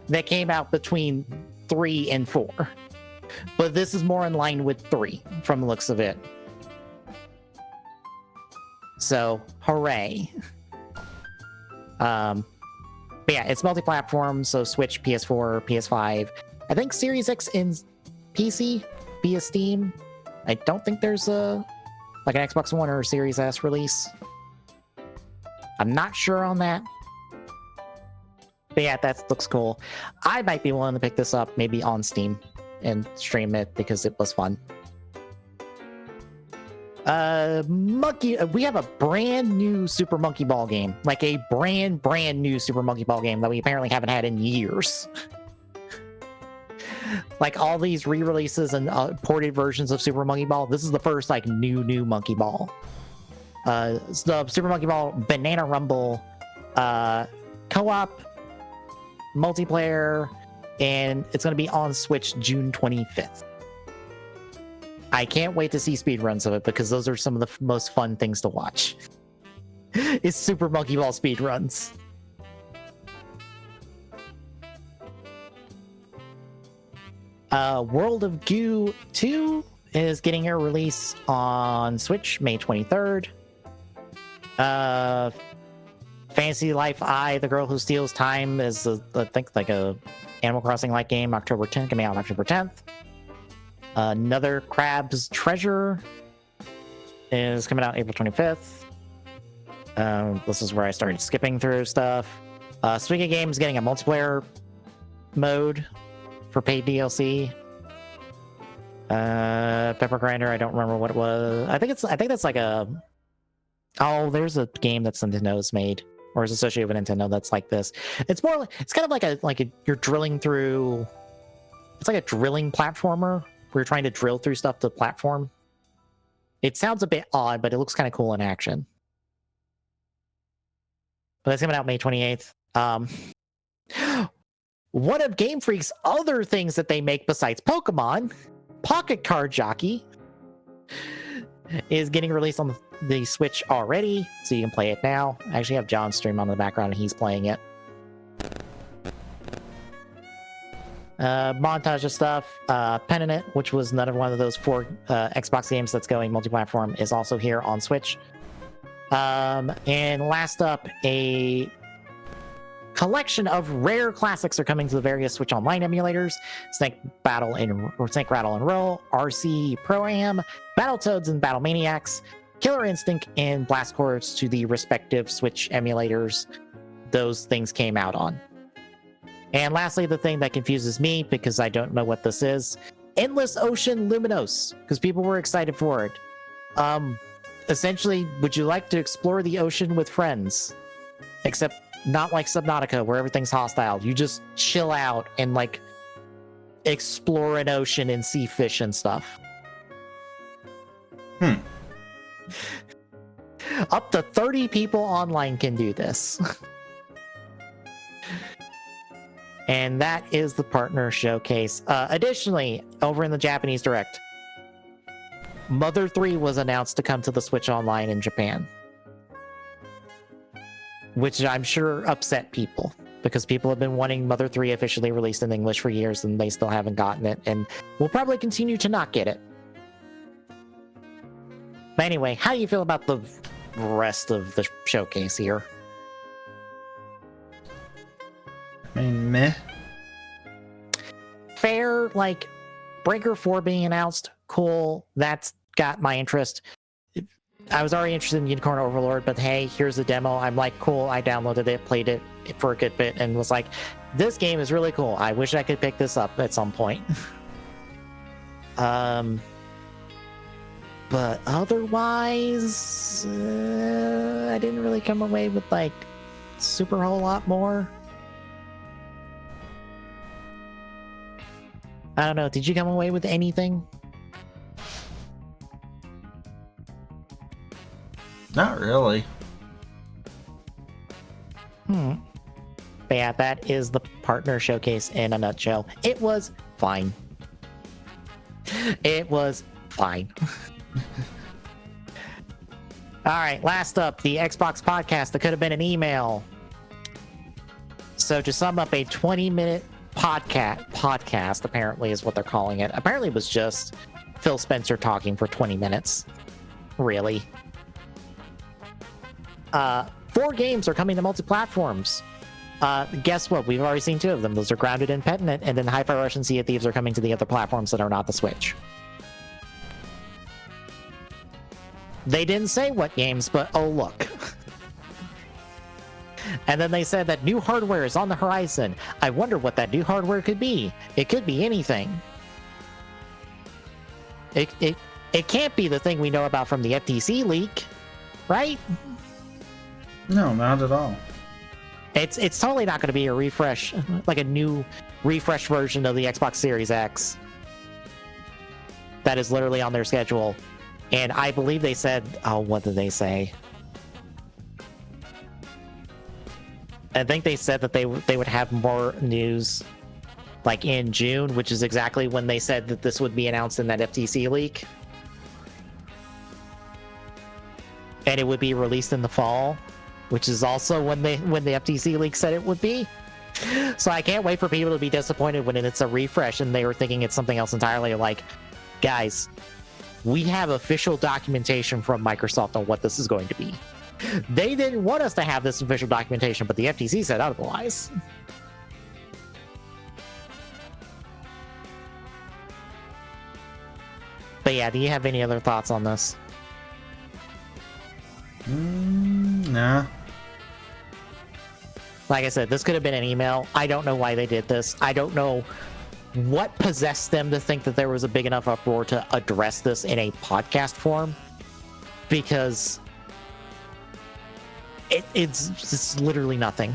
that came out between 3 and 4. But this is more in line with 3 from the looks of it. So, hooray. But yeah, it's multi-platform, so Switch, PS4, PS5. I think Series X and PC via Steam. I don't think there's like an Xbox One or a Series S release. I'm not sure on that. But yeah, that looks cool. I might be willing to pick this up maybe on Steam and stream it because it was fun. We have a brand new Super Monkey Ball game. Like a brand new Super Monkey Ball game that we apparently haven't had in years. Like all these re-releases and ported versions of Super Monkey Ball, this is the first like new Monkey Ball. It's the Super Monkey Ball Banana Rumble co-op multiplayer, and it's going to be on Switch June 25th. I can't wait to see speedruns of it because those are some of the most fun things to watch. It's Super Monkey Ball speedruns. World of Goo 2 is getting a release on Switch May 23rd. Fantasy Life I, The Girl Who Steals Time is, I think, like a Animal Crossing-like game, October 10th, coming out on October 10th. Another Crab's Treasure is coming out April 25th. This is where I started skipping through stuff. Speaking of games, getting a multiplayer mode for paid DLC. Pepper Grinder, I don't remember what it was. I think that's like a... Oh, there's a game that Nintendo's made, or is associated with Nintendo that's like this. It's more like, it's kind of like a you're drilling through... It's like a drilling platformer, where you're trying to drill through stuff to platform. It sounds a bit odd, but it looks kind of cool in action. But that's coming out May 28th. One of Game Freak's other things that they make besides Pokemon, Pocket Card Jockey, is getting released on the Switch already, so you can play it now. I actually have John stream on the background, and he's playing it. Montage of stuff. Pennant, which was one of those 4 Xbox games that's going multi-platform, is also here on Switch. And last up, a collection of rare classics are coming to the various Switch Online emulators: Snake Rattle and Roll, RC Pro-Am, Battletoads and Battle Maniacs, Killer Instinct, and Blast Corps to the respective Switch emulators those things came out on. And lastly, the thing that confuses me, because I don't know what this is, Endless Ocean Luminous, because people were excited for it. Essentially, would you like to explore the ocean with friends? Except not like Subnautica, where everything's hostile. You just chill out and like explore an ocean and see fish and stuff. Up to 30 people online can do this. And that is the partner showcase. Additionally, over in the Japanese Direct, Mother 3 was announced to come to the Switch Online in Japan. Which I'm sure upset people, because people have been wanting Mother 3 officially released in English for years, and they still haven't gotten it, and will probably continue to not get it. But anyway, how do you feel about the rest of the showcase here? I mean, meh. Fair, like, Breaker 4 being announced, cool, that's got my interest. I was already interested in Unicorn Overlord, but hey, here's the demo. I'm like, cool, I downloaded it, played it for a good bit, and was like, this game is really cool. I wish I could pick this up at some point. But otherwise, I didn't really come away with, like, super whole lot more. I don't know, did you come away with anything? Not really. But yeah, that is the partner showcase in a nutshell. It was fine. It was fine. Alright, last up, the Xbox podcast that could have been an email. So to sum up, a 20-minute podcast apparently is what they're calling it. Apparently it was just Phil Spencer talking for 20 minutes. Really? 4 games are coming to multi-platforms. Guess what? We've already seen 2 of them. Those are Grounded and Penitent, and then Hi-Fi Rush and Sea of Thieves are coming to the other platforms that are not the Switch. They didn't say what games, but oh look. And then they said that new hardware is on the horizon. I wonder what that new hardware could be. It could be anything. It can't be the thing we know about from the FTC leak, right? No, not at all. It's totally not going to be a refresh, like a new refresh version of the Xbox Series X. That is literally on their schedule. And I believe they said, oh, what did they say? I think they said that they would have more news like in June, which is exactly when they said that this would be announced in that FTC leak. And it would be released in the fall, which is also when the FTC leak said it would be. So I can't wait for people to be disappointed when it's a refresh and they were thinking it's something else entirely. Like, guys, we have official documentation from Microsoft on what this is going to be. They didn't want us to have this official documentation, but the FTC said otherwise. But yeah, do you have any other thoughts on this? No. Nah. Like I said, this could have been an email. I don't know why they did this. I don't know what possessed them to think that there was a big enough uproar to address this in a podcast form, because it's literally nothing.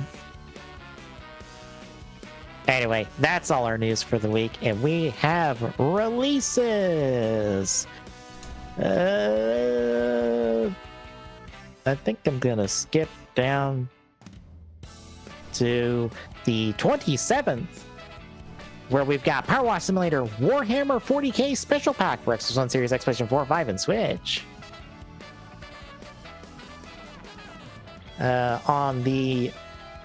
Anyway, that's all our news for the week, and we have releases. I think I'm gonna skip down to the 27th, where we've got Power Wash Simulator Warhammer 40k Special Pack for Xbox One Series X, PlayStation 4, 5, and Switch. On the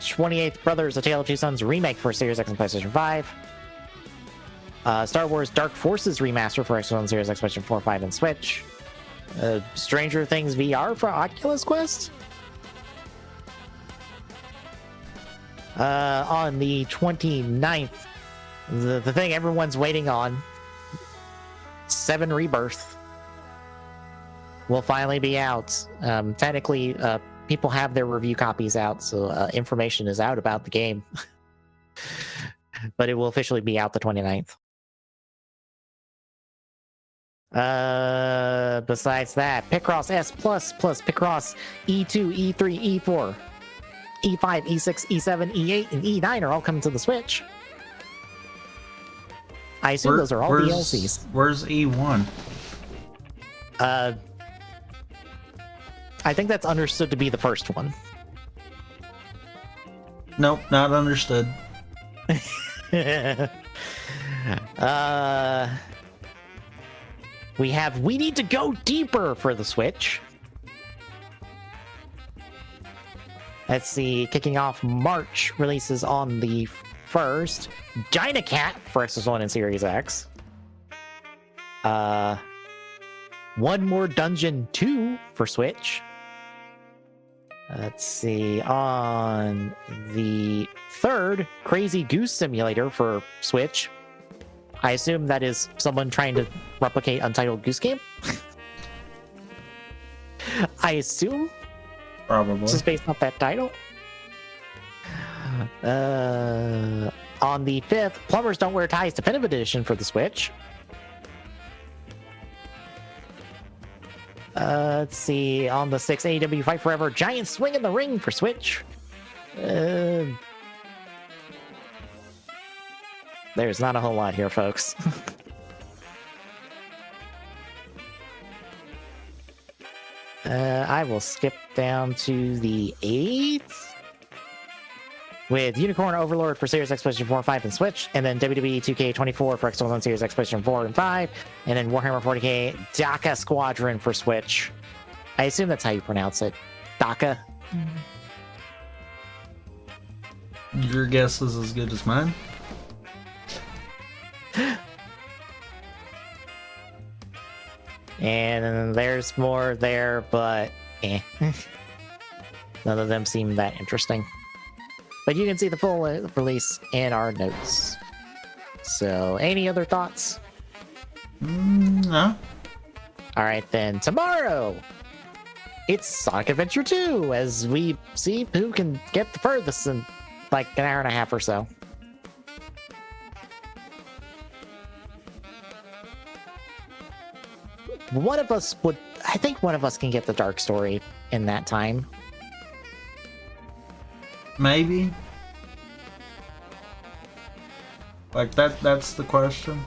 28th, Brothers: A Tale of Two Sons remake for Series X and PlayStation 5. Star Wars Dark Forces remaster for Xbox One Series X, PlayStation 4, 5, and Switch. Stranger Things VR for Oculus Quest. On the 29th, the thing everyone's waiting on, 7 Rebirth, will finally be out. Technically, people have their review copies out, so information is out about the game. But it will officially be out the 29th. Besides that, Picross S plus Picross E2, E3, E4, E5, E6, E7, E8, and E9 are all coming to the Switch. I assume those are all DLCs. Where's E1? I think that's understood to be the first one. Nope, not understood. We have We Need to Go Deeper for the Switch. Let's see, kicking off March, releases on the 1st. Dynacat for Xbox One and Series X. One More Dungeon 2 for Switch. Let's see, on the 3rd, Crazy Goose Simulator for Switch. I assume that is someone trying to replicate Untitled Goose Game. I assume. Probably. This is based off that title. On the 5th, Plumbers Don't Wear Ties Definitive Edition for the Switch. Let's see, on the 6th, AEW Fight Forever Giant Swing in the Ring for Switch. There's not a whole lot here, folks. I will skip down to the 8th with Unicorn Overlord for Series X, PlayStation 4, 5, and Switch, and then WWE 2K24 for Xbox One Series X, PlayStation 4, and 5, and then Warhammer 40k Daka Squadron for Switch. I assume that's how you pronounce it. Daka. Your guess is as good as mine. And there's more there, but none of them seem that interesting. But you can see the full release in our notes. So, any other thoughts? No. Alright then, tomorrow, it's Sonic Adventure 2, as we see who can get the furthest in like an hour and a half or so. One of us would, I think one of us can get the dark story in that time. Maybe. Like that's the question.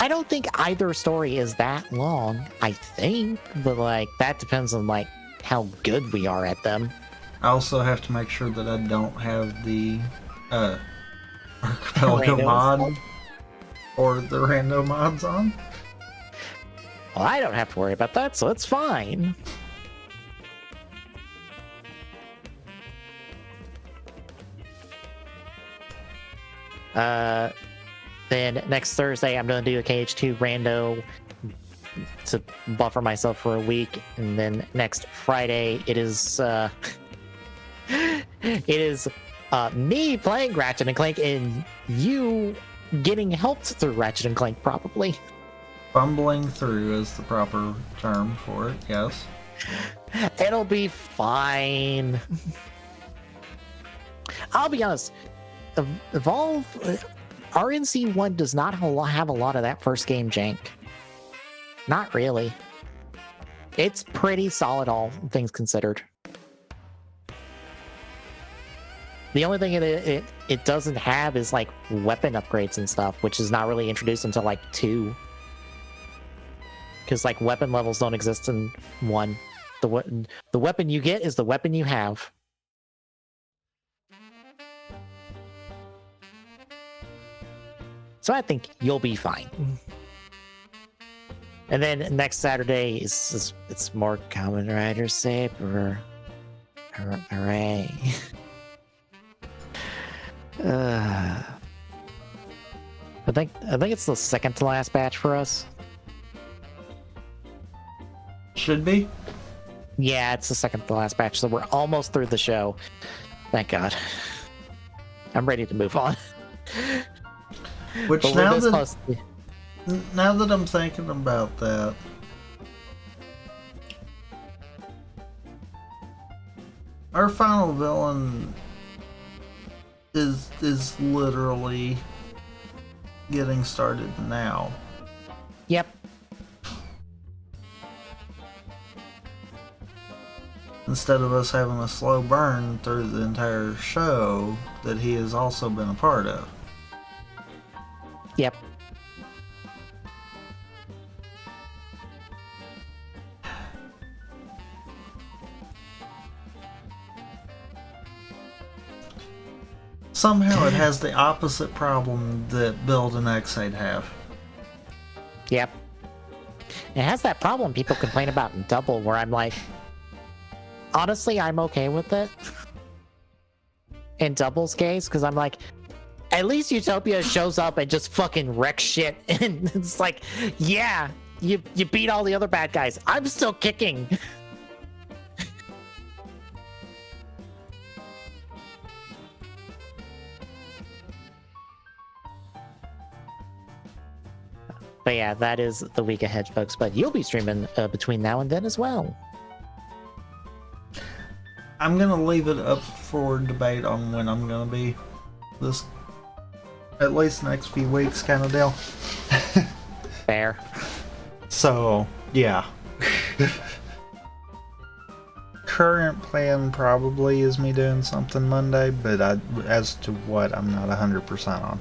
I don't think either story is that long, I think, but like that depends on like how good we are at them. I also have to make sure that I don't have the Archipelago mod or the rando mods on. Well, I don't have to worry about that, so it's fine. Then next Thursday, I'm going to do a KH2 rando to buffer myself for a week, and then next Friday, it is me playing Ratchet and Clank, and you getting helped through Ratchet and Clank, probably. Fumbling through is the proper term for it, yes. It'll be fine. I'll be honest. Evolve, RNC1 does not have a lot of that first game jank. Not really. It's pretty solid, all things considered. The only thing it doesn't have is like weapon upgrades and stuff, which is not really introduced until like 2. Because like weapon levels don't exist in 1. The weapon you get is the weapon you have. So I think you'll be fine. And then next Saturday it's more Kamen Rider Saber. Hooray. I think it's the second to last batch for us. Should be. Yeah, it's the second to last batch, so we're almost through the show. Thank God. I'm ready to move on. Which now that I'm thinking about that, our final villain is literally getting started now. Yep. Instead of us having a slow burn through the entire show that he has also been a part of. Yep. Somehow it has the opposite problem that Build and X8 have. Yep. It has that problem people complain about in Double, where I'm like, honestly, I'm okay with it. In Double's case, because I'm like, at least Utopia shows up and just fucking wrecks shit. And it's like, yeah, you beat all the other bad guys. I'm still kicking. But yeah, that is the week ahead, folks. But you'll be streaming between now and then as well. I'm gonna leave it up for debate on when I'm gonna be this, at least next few weeks, kind of deal. Fair. So yeah. Current plan probably is me doing something Monday, but as to what, I'm not 100% on.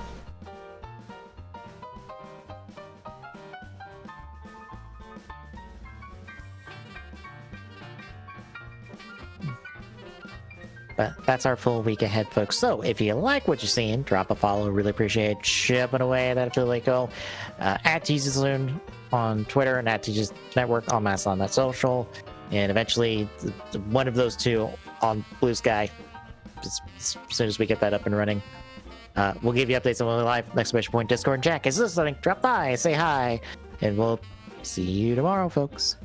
But that's our full week ahead, folks. So if you like what you're seeing, drop a follow. Really appreciate chipping away at that affiliate goal. At TG Saloon on Twitter and at TG's Network on Mastodon, that social. And eventually one of those two on Blue Sky, as soon as we get that up and running. We'll give you updates on when we're live, exclamation point, Discord, and Jack. Is this something? Drop by, say hi, and we'll see you tomorrow, folks.